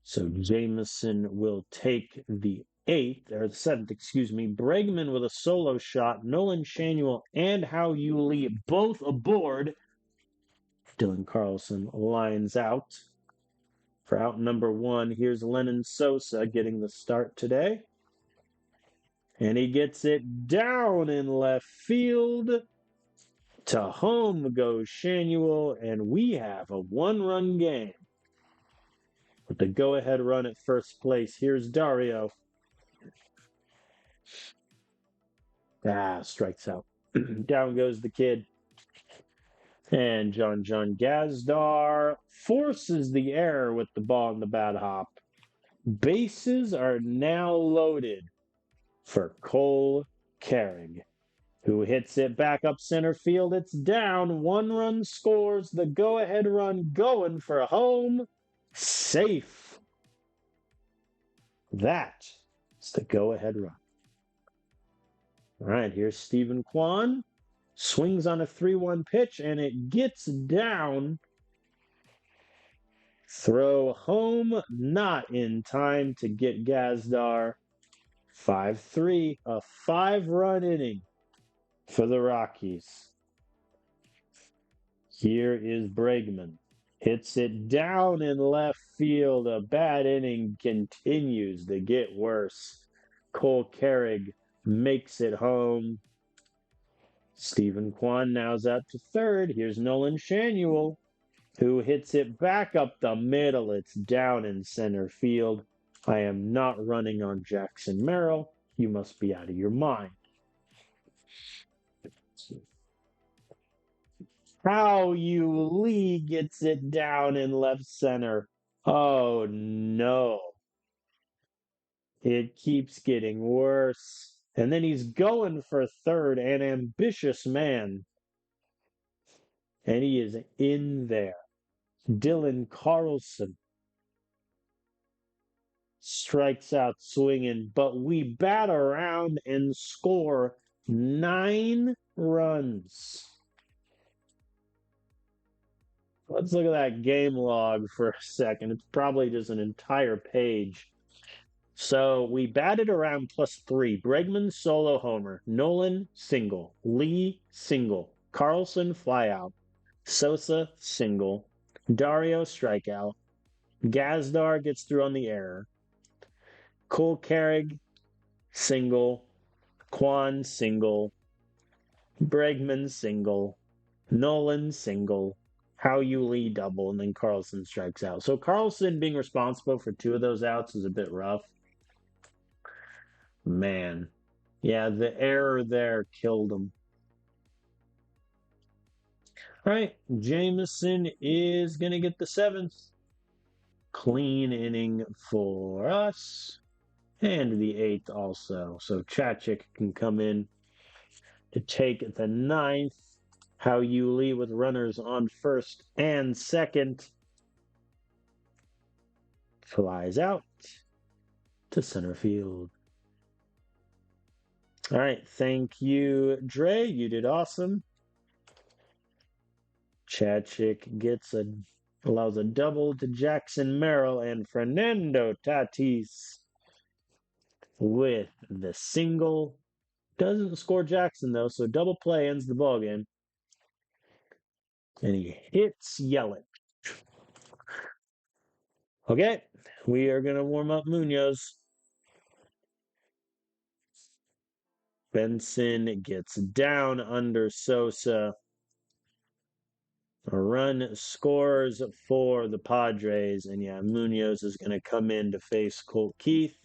So Jameson will take the eighth, or the seventh, excuse me. Bregman with a solo shot. Nolan Shanuel and Hao Yu Lee both aboard. Dylan Carlson lines out. For out number one, here's Lennon Sosa getting the start today. And he gets it down in left field. To home goes Shanuel, and we have a one-run game. With the go-ahead run at first place, here's Dario. Strikes out. Down goes the kid. And John Gazdar forces the error with the ball in the bad hop. Bases are now loaded for Cole Carrig, who hits it back up center field. It's down. One run scores. The go-ahead run going for home. Safe. That's the go-ahead run. All right, here's Stephen Kwan. Swings on a 3-1 pitch, and it gets down. Throw home, not in time to get Gazdar. 5-3, a 5-run inning for the Rockies. Here is Bregman. Hits it down in left field. A bad inning continues to get worse. Cole Carrig makes it home. Stephen Kwan now's out to third. Here's Nolan Shanuel, who hits it back up the middle. It's down in center field. I am not running on Jackson Merrill. You must be out of your mind. Hao Yu Lee gets it down in left center. Oh no. It keeps getting worse. And then he's going for third, an ambitious man. And he is in there. Dylan Carlson strikes out swinging, but we bat around and score 9 runs. Let's look at that game log for a second. It's probably just an entire page. So we batted around +3. Bregman solo homer. Nolan single. Lee single. Carlson flyout. Sosa single. Dario strikeout. Gazdar gets through on the error. Cole Carrig single. Kwan single. Bregman single. Nolan single. Hao Yu Lee double, and then Carlson strikes out. So Carlson being responsible for 2 of those outs is a bit rough. Man. Yeah, the error there killed him. All right, Jameson is going to get the 7th. Clean inning for us. And the 8th also. So Chachik can come in to take the 9th. Hao Yu Lee with runners on first and second. Flies out to center field. All right, thank you, Dre. You did awesome. Chachik allows a double to Jackson Merrill, and Fernando Tatis with the single. Doesn't score Jackson, though, so double play ends the ballgame. And he hits Yelich. Okay, we are going to warm up Munoz. Benson gets down under Sosa. A run scores for the Padres. And yeah, Munoz is going to come in to face Colt Keith.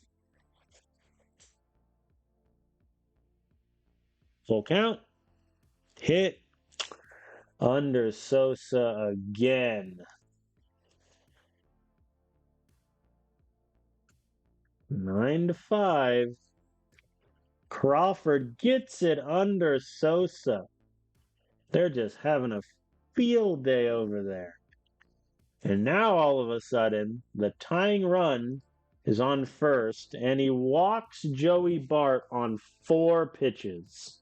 Full count. Hit under Sosa again. 9-5. Crawford gets it under Sosa. They're just having a field day over there. And now all of a sudden, the tying run is on first, and he walks Joey Bart on 4 pitches.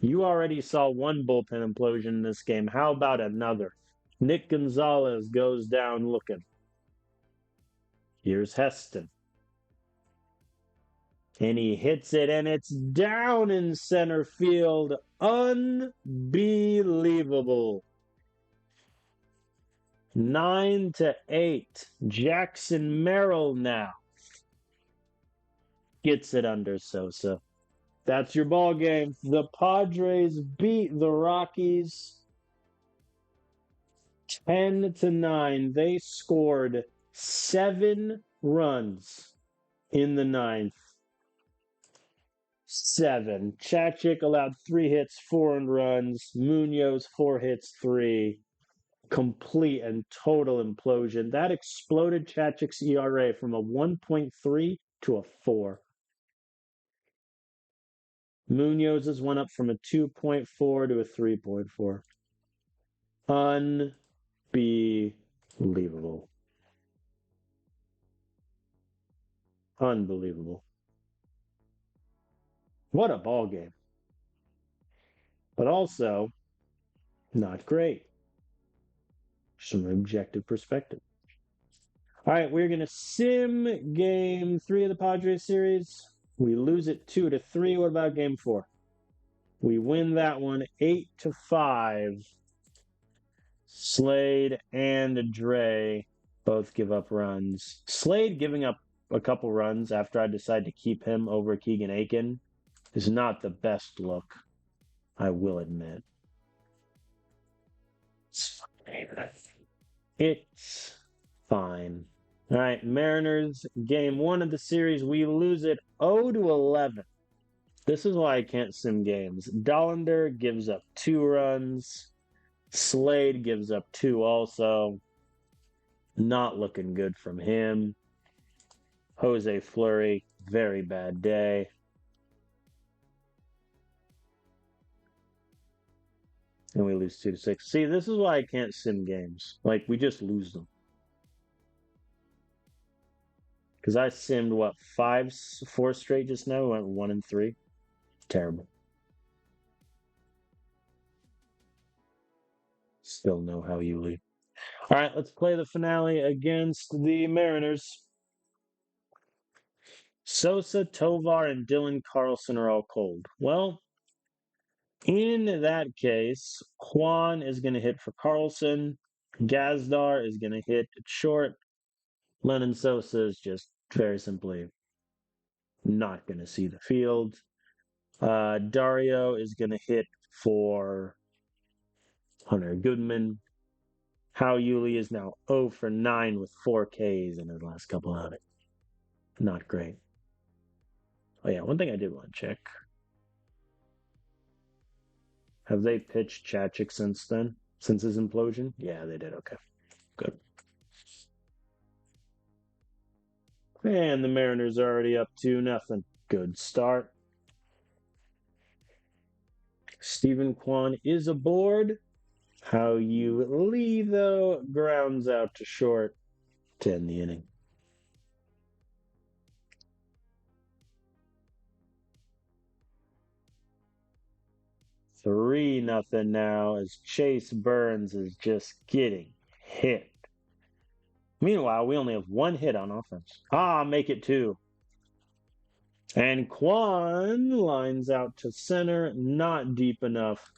You already saw one bullpen implosion in this game. How about another? Nick Gonzalez goes down looking. Here's Heston. And he hits it, and it's down in center field. Unbelievable. 9-8. Jackson Merrill now gets it under Sosa. That's your ball game. The Padres beat the Rockies 10-9. They scored 7 runs in the ninth. 7. Chachik allowed 3 hits, 4 earned runs. Munoz 4 hits, 3. Complete and total implosion. That exploded Chachik's ERA from a 1.3 to a 4. Munoz's went up from a 2.4 to a 3.4. Unbelievable. Unbelievable. What a ball game. But also, not great. From an objective perspective. All right, we're going to sim game 3 of the Padres series. We lose it 2-3. What about game 4? We win that one 8-5. Slade and Dre both give up runs. Slade giving up a couple runs after I decide to keep him over Keegan Aiken is not the best look, I will admit. It's fine. All right, Mariners, game 1 of the series. We lose it 0-11. This is why I can't sim games. Dollander gives up 2 runs. Slade gives up 2 also. Not looking good from him. Jose Fleury, very bad day. And we lose 2-6. See, this is why I can't sim games. Like, we just lose them. Because I simmed, 4 straight just now? We went 1-3. Terrible. Still know how you leave. All right, let's play the finale against the Mariners. Sosa, Tovar, and Dylan Carlson are all cold. Well, in that case, Juan is going to hit for Carlson. Gazdar is going to hit at short. Lennon Sosa is just very simply not going to see the field. Dario is going to hit for Hunter Goodman. Hao Yuli is now 0 for 9 with 4 Ks in his last couple outings. Not great. Oh, yeah, one thing I did want to check. Have they pitched Chachik since then? Since his implosion? Yeah, they did. Okay. Good. And the Mariners are already up 2-0. Good start. Stephen Kwan is aboard. Hao Yu though, grounds out to short to end the inning. 3-0 now as Chase Burns is just getting hit. Meanwhile, we only have 1 hit on offense. Make it 2. And Kwan lines out to center, not deep enough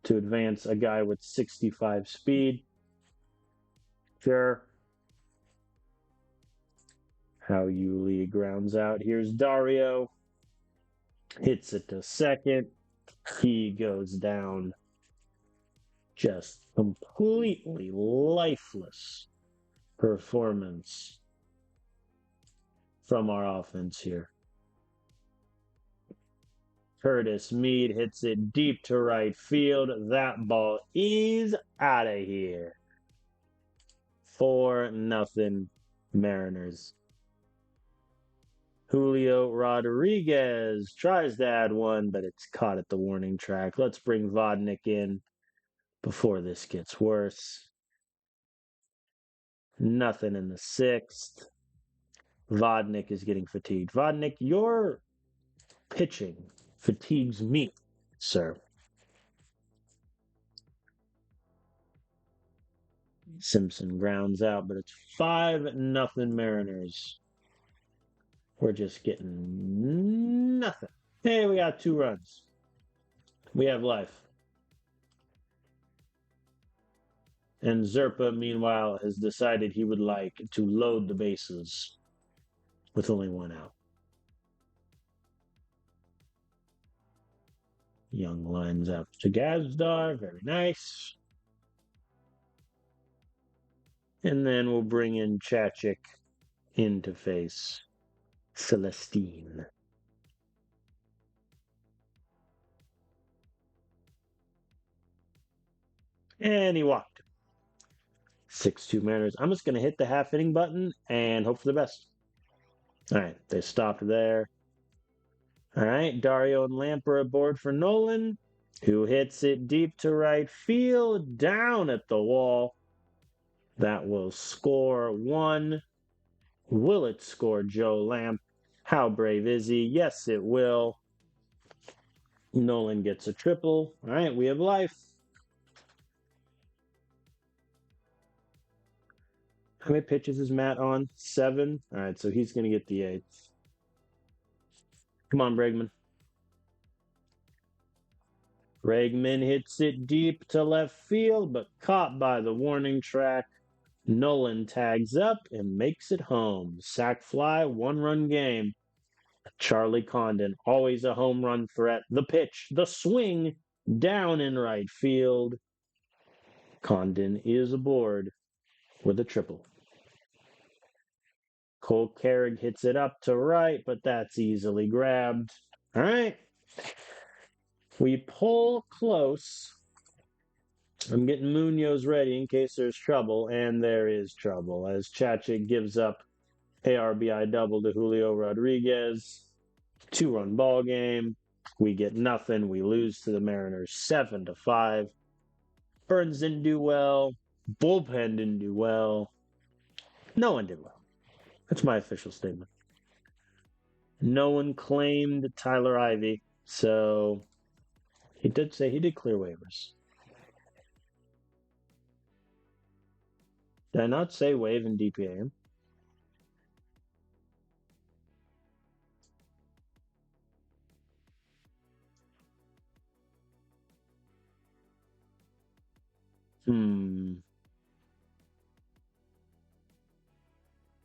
to advance a guy with 65 speed. Sure. Hao Yuli grounds out. Here's Dario. Hits it to second. He goes down. Just completely lifeless performance from our offense here. Curtis Mead hits it deep to right field. That ball is out of here. 4-0 Mariners. Julio Rodriguez tries to add one, but it's caught at the warning track. Let's bring Vodnik in before this gets worse. Nothing in the 6th. Vodnik is getting fatigued. Vodnik, your pitching fatigues me, sir. Simpson grounds out, but it's 5-0 Mariners. We're just getting nothing. Hey, we got 2 runs. We have life. And Zerpa, meanwhile, has decided he would like to load the bases with only 1 out. Young lines up to Gazdar. Very nice. And then we'll bring in Chachik in to face Celestine. And he walked. 6-2 Mariners. I'm just going to hit the half inning button and hope for the best. All right, they stopped there. All right, Dario and Lamp are aboard for Nolan, who hits it deep to right field, down at the wall. That will score 1. Will it score Joe Lamp? How brave is he? Yes, it will. Nolan gets a triple. All right, we have life. How many pitches is Matt on? 7. All right, so he's going to get the 8th. Come on, Bregman. Bregman hits it deep to left field, but caught by the warning track. Nolan tags up and makes it home. Sac fly, 1-run game. Charlie Condon, always a home run threat. The pitch, the swing, down in right field. Condon is aboard with a triple. Cole Carrig hits it up to right, but that's easily grabbed. All right. We pull close. I'm getting Munoz ready in case there's trouble, and there is trouble as Chachik gives up a RBI double to Julio Rodriguez. 2-run ball game. We get nothing. We lose to the Mariners 7-5. Burns didn't do well. Bullpen didn't do well. No one did well. That's my official statement. No one claimed Tyler Ivey, so he did say he did clear waivers. Did I not say waive and DPA him?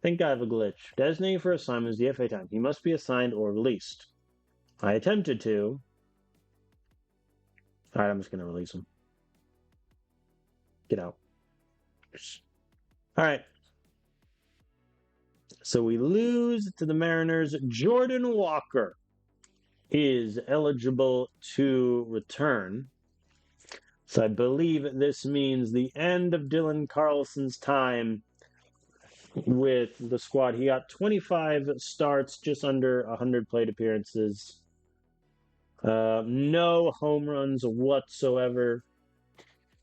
Think I have a glitch. Designating for assignment is DFA time. He must be assigned or released. I attempted to. All right, I'm just going to release him. Get out. All right. So we lose to the Mariners. Jordan Walker is eligible to return. So I believe this means the end of Dylan Carlson's time with the squad. He got 25 starts, just under 100 plate appearances. No home runs whatsoever.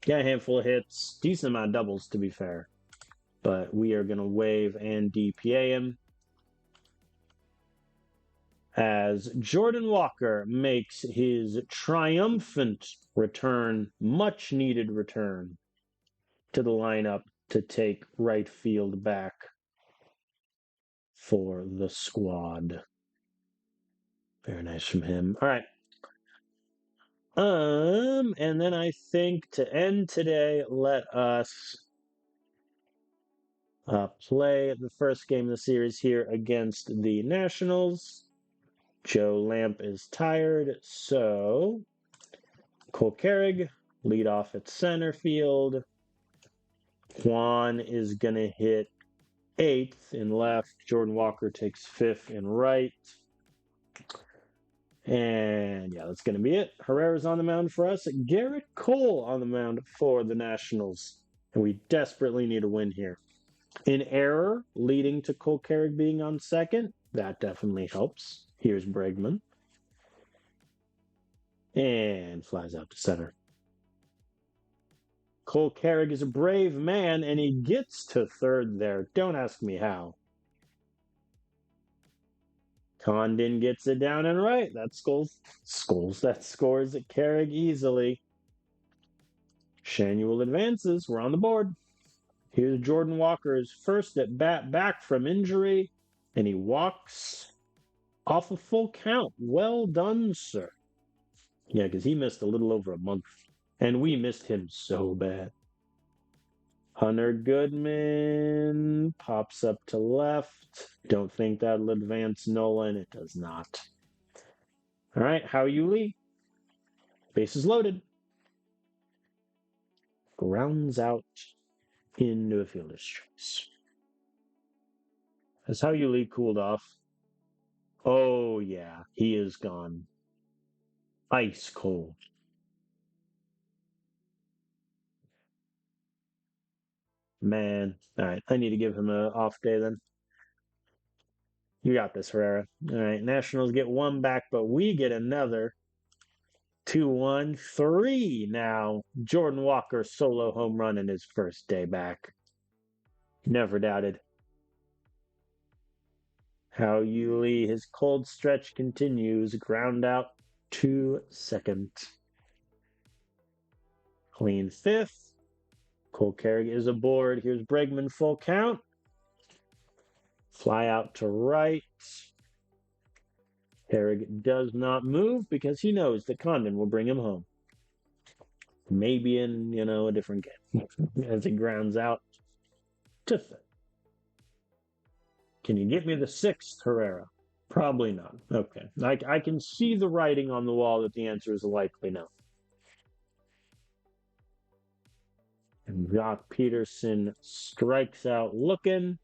Got a handful of hits. Decent amount of doubles, to be fair. But we are going to waive and DPA him as Jordan Walker makes his triumphant return, much needed return to the lineup to take right field back for the squad. Very nice from him. All right. And then I think to end today, let us play the first game of the series here against the Nationals. Joe Lamp is tired, so Cole Carrig lead off at center field. Juan is going to hit 8th in left. Jordan Walker takes 5th in right. And yeah, that's going to be it. Herrera's on the mound for us. Garrett Cole on the mound for the Nationals. And we desperately need a win here. An error leading to Cole Carrig being on second. That definitely helps. Here's Bregman. And flies out to center. Cole Carrig is a brave man, and he gets to third there. Don't ask me how. Condon gets it down and right. That scores at Carrig easily. Shanuel advances. We're on the board. Here's Jordan Walker's first at bat back from injury, and he walks off a full count. Well done, sir. Yeah, because he missed a little over a month, and we missed him so bad. Hunter Goodman pops up to left. Don't think that'll advance Nolan. It does not. All right, How You Lee. Bases loaded. Grounds out into a fielder's choice. Has How You Lee cooled off? Oh, yeah, he is gone. Ice cold. Man. All right, I need to give him an off day then. You got this, Herrera. All right, Nationals get one back, but we get another. 2-1, 3 now. Jordan Walker solo home run in his first day back. Never doubted. How You Lee, his cold stretch continues. Ground out to second. Clean fifth. Cole Carrig is aboard. Here's Bregman, full count. Fly out to right. Carrig does not move because he knows that Condon will bring him home. Maybe in, a different game. As he grounds out to third. Can you get me the sixth, Herrera? Probably not. Okay. I can see the writing on the wall that the answer is likely no. And Jock Peterson strikes out looking.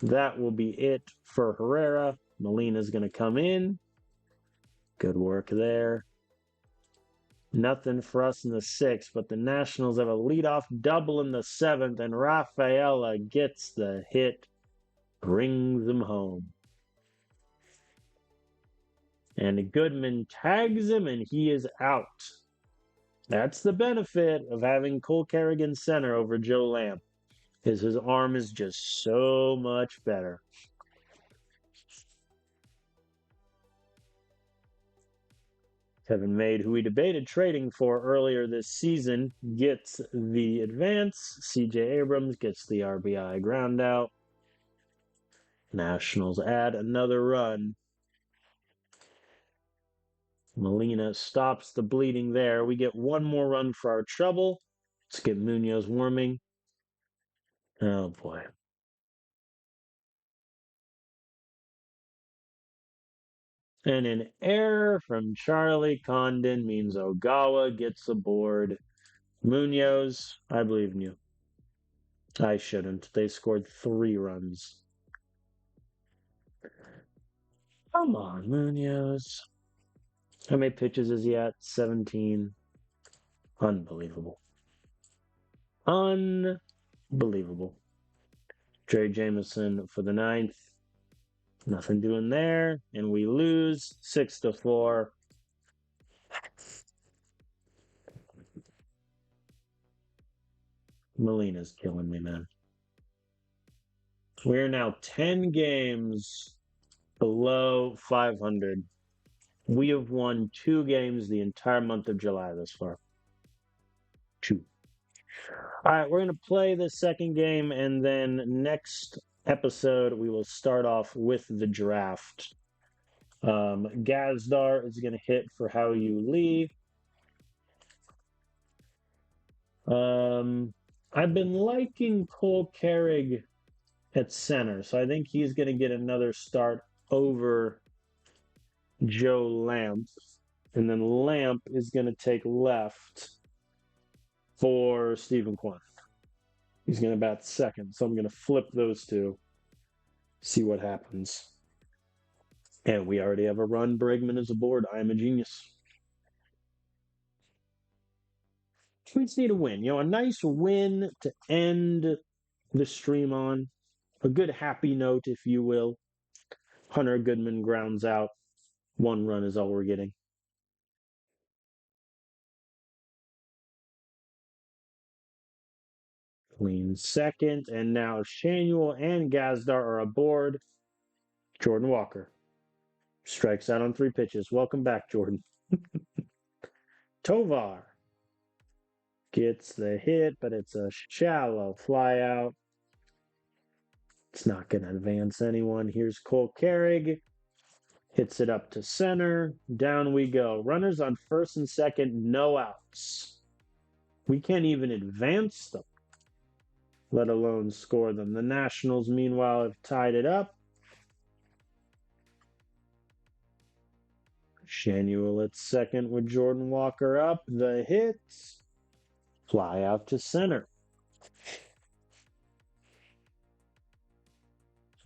That will be it for Herrera. Molina's going to come in. Good work there. Nothing for us in the sixth, but the Nationals have a leadoff double in the seventh, and Rafaela gets the hit, brings them home. And Goodman tags him, and he is out. That's the benefit of having Cole Carrigan center over Joe Lamb, is his arm is just so much better. Kevin Made, who we debated trading for earlier this season, gets the advance. C.J. Abrams gets the RBI ground out. Nationals add another run. Molina stops the bleeding there. We get one more run for our trouble. Let's get Munoz warming. Oh, boy. And an error from Charlie Condon means Ogawa gets aboard. Munoz, I believe in you. I shouldn't. They scored 3 runs. Come on, Munoz. How many pitches is he at? 17. Unbelievable. Unbelievable. Trey Jameson for the 9th. Nothing doing there. And we lose 6-4. Molina's killing me, man. We're now 10 games below 500. We have won 2 games the entire month of July thus far. 2. All right, we're going to play the second game, and then next episode we will start off with the draft. Gazdar is going to hit for How You Lee. I've been liking Cole Carrig at center, so I think he's going to get another start over Joe Lamp. And then Lamp is going to take left for Stephen Kwan. He's going to bat second, so I'm going to flip those two, see what happens. And we already have a run. Bregman is aboard. I am a genius. We just need a win. A nice win to end the stream on. A good happy note, if you will. Hunter Goodman grounds out. 1 run is all we're getting. Clean second, and now Shanuel and Gazdar are aboard. Jordan Walker strikes out on 3 pitches. Welcome back, Jordan. Tovar gets the hit, but it's a shallow fly out. It's not going to advance anyone. Here's Cole Carrig. Hits it up to center. Down we go. Runners on first and second, no outs. We can't even advance them, let alone score them. The Nationals, meanwhile, have tied it up. Shanuel at second with Jordan Walker up. The hits. Fly out to center.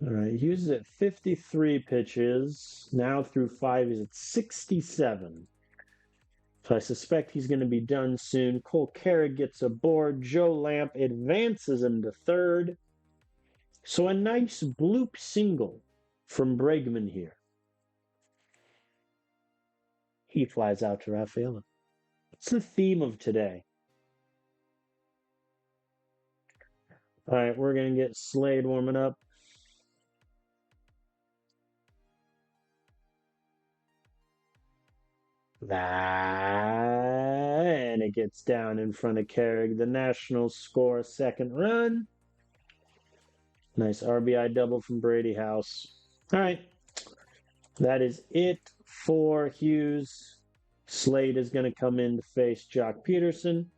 All right, Hughes is at 53 pitches. Now through 5, he's at 67. So I suspect he's going to be done soon. Cole Carrig gets aboard. Joe Lamp advances him to third. So a nice bloop single from Bregman here. He flies out to Rafaela. It's the theme of today. All right, we're going to get Slade warming up. And it gets down in front of Carrig. The Nationals score a second run. Nice RBI double from Brady House. All right. That is it for Hughes. Slade is going to come in to face Jock Peterson.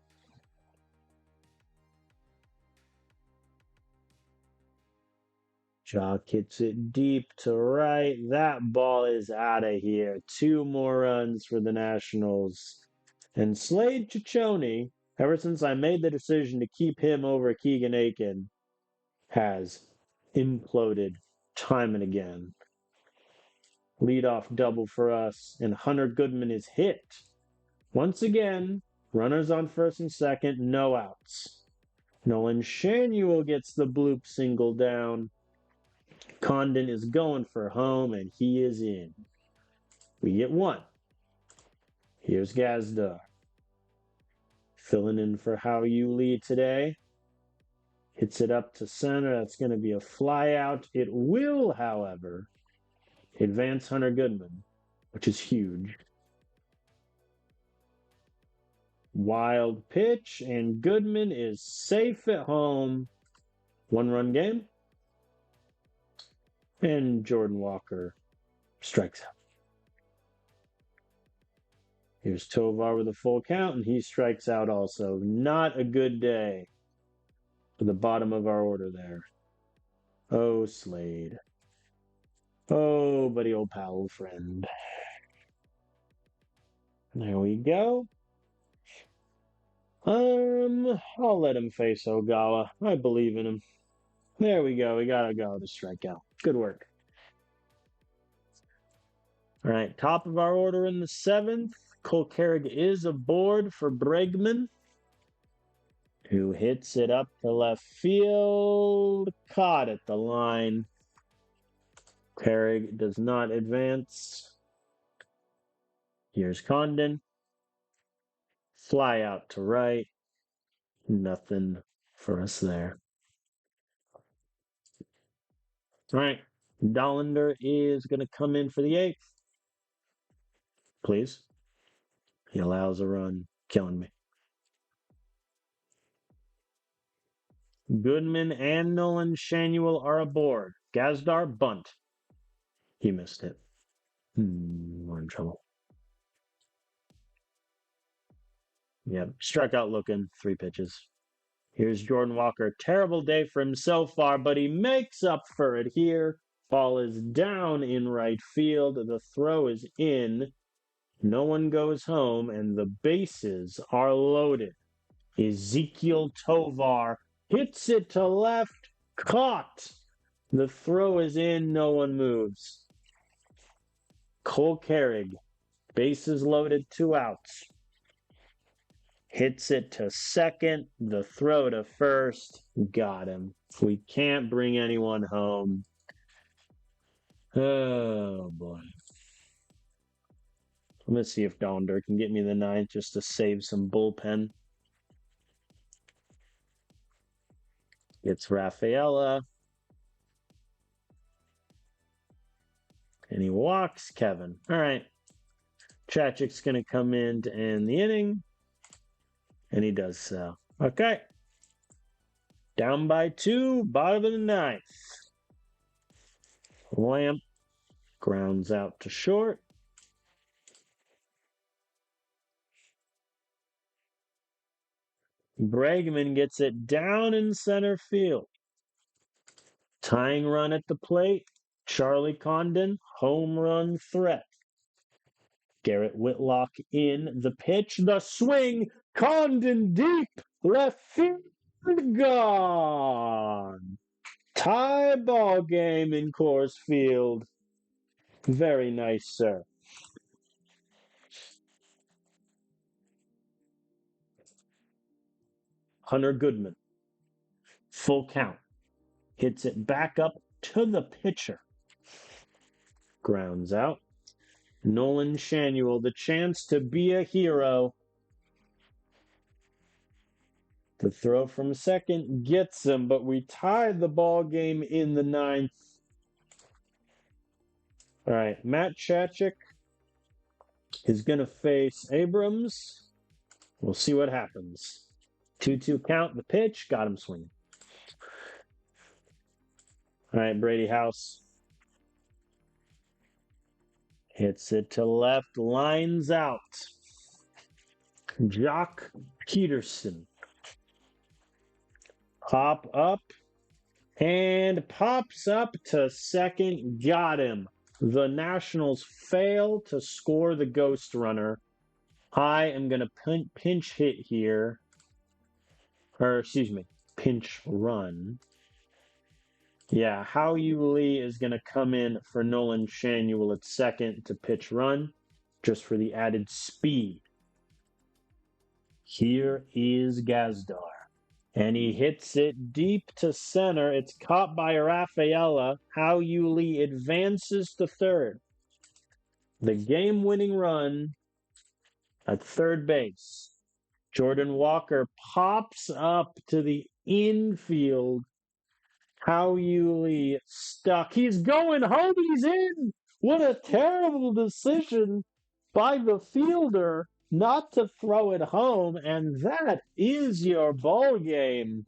Jock hits it deep to right. That ball is out of here. 2 more runs for the Nationals. And Slade Ciccone, ever since I made the decision to keep him over Keegan Aiken, has imploded time and again. Leadoff double for us, and Hunter Goodman is hit. Once again, runners on first and second, no outs. Nolan Shanuel gets the bloop single down. Condon is going for home, and he is in. We get 1. Here's Gazdar. Filling in for How You Lee today. Hits it up to center. That's going to be a fly out. It will, however, advance Hunter Goodman, which is huge. Wild pitch, and Goodman is safe at home. 1-run game. And Jordan Walker strikes out. Here's Tovar with a full count, and he strikes out also. Not a good day for the bottom of our order there. Oh, Slade. Oh, buddy, old pal, friend. There we go. I'll let him face Ogawa. I believe in him. There we go. We got Ogawa to strike out. Good work. All right, top of our order in the 7th. Cole Carrig is aboard for Bregman, who hits it up to left field. Caught at the line. Carrig does not advance. Here's Condon. Fly out to right. Nothing for us there. All right. Dollander is going to come in for the 8th. Please. He allows a run. Killing me. Goodman and Nolan Shanuel are aboard. Gazdar bunt. He missed it. We're in trouble. Yep. Struck out looking. 3 pitches. Here's Jordan Walker. Terrible day for him so far, but he makes up for it here. Ball is down in right field. The throw is in. No one goes home, and the bases are loaded. Ezekiel Tovar hits it to left. Caught. The throw is in. No one moves. Cole Carrig. Bases loaded. 2 outs. Hits it to second. The throw to first. Got him. We can't bring anyone home. Oh, boy. Let's see if Donder can get me the 9th just to save some bullpen. It's Rafaela. And he walks Kevin. All right. Chachik's going to come in to end the inning. And he does so. Okay. Down by 2, bottom of the 9th. Lamp grounds out to short. Bregman gets it down in center field. Tying run at the plate. Charlie Condon, home run threat. Garrett Whitlock in the pitch. The swing. Condon deep. Left field. Gone. Tie ball game in Coors Field. Very nice, sir. Hunter Goodman. Full count. Hits it back up to the pitcher. Grounds out. Nolan Shanuel, the chance to be a hero. The throw from second gets him, but we tied the ball game in the ninth. All right, Matt Chachik is going to face Abrams. We'll see what happens. 2-2 count, the pitch, got him swinging. All right, Brady House hits it to left, lines out. Jock Peterson. Pop up and pops up to second. Got him. The Nationals fail to score the ghost runner. I am going to pinch hit here. Or, excuse me, pinch run. Yeah, Howie Lee is going to come in for Nolan Shanuel at second to pitch run, just for the added speed. Here is Gazdar. And he hits it deep to center. It's caught by Rafaela. Howie Lee advances to third. The game-winning run at third base. Jordan Walker pops up to the infield. Howie Lee stuck. He's going home. He's in. What a terrible decision by the fielder not to throw it home. And that is your ball game.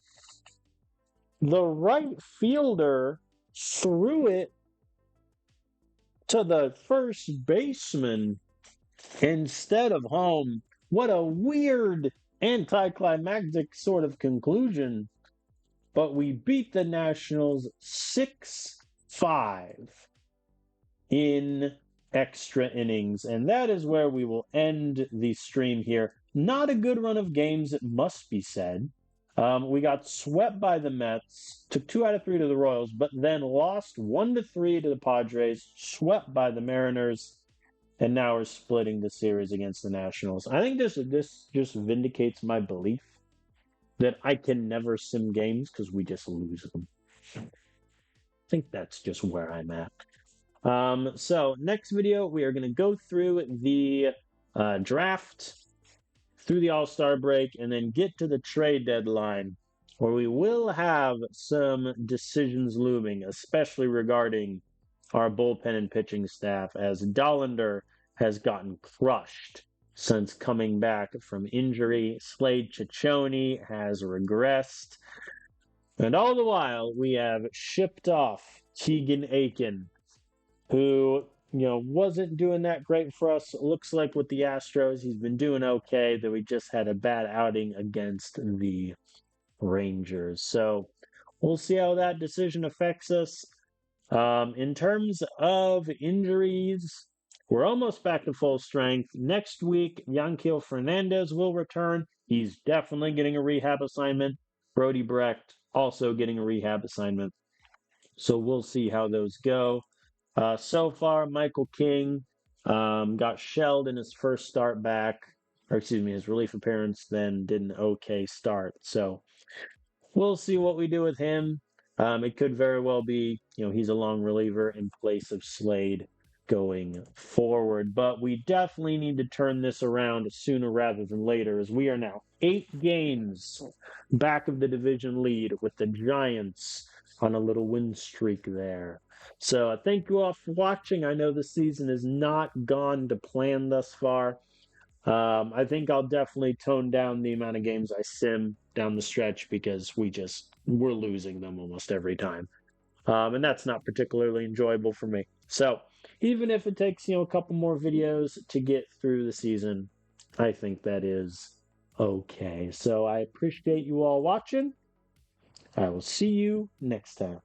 The right fielder threw it to the first baseman instead of home. What a weird anticlimactic sort of conclusion. But we beat the Nationals 6-5 in extra innings. And that is where we will end the stream here. Not a good run of games, it must be said. We got swept by the Mets, took 2 out of 3 to the Royals, but then lost 1-3 to the Padres, swept by the Mariners, and now we're splitting the series against the Nationals. I think this just vindicates my belief that I can never sim games because we just lose them. I think that's just where I'm at. So next video, we are going to go through the draft, through the All-Star break, and then get to the trade deadline, where we will have some decisions looming, especially regarding our bullpen and pitching staff, as Dollander has gotten crushed since coming back from injury. Slade Ciccone has regressed. And all the while, we have shipped off Keegan Aiken, who, wasn't doing that great for us. It looks like with the Astros, he's been doing okay, though he just had a bad outing against the Rangers. So we'll see how that decision affects us. In terms of injuries, we're almost back to full strength. Next week, Yanquiel Fernandez will return. He's definitely getting a rehab assignment. Brody Brecht also getting a rehab assignment. So we'll see how those go. So far, Michael King got shelled in his first start back, his relief appearance, then did an okay start. So we'll see what we do with him. It could very well be, he's a long reliever in place of Slade going forward. But we definitely need to turn this around sooner rather than later, as we are now 8 games back of the division lead with the Giants on a little win streak there. So thank you all for watching. I know the season has not gone to plan thus far. I think I'll definitely tone down the amount of games I sim down the stretch because we're losing them almost every time. And that's not particularly enjoyable for me. So even if it takes, a couple more videos to get through the season, I think that is okay. So I appreciate you all watching. I will see you next time.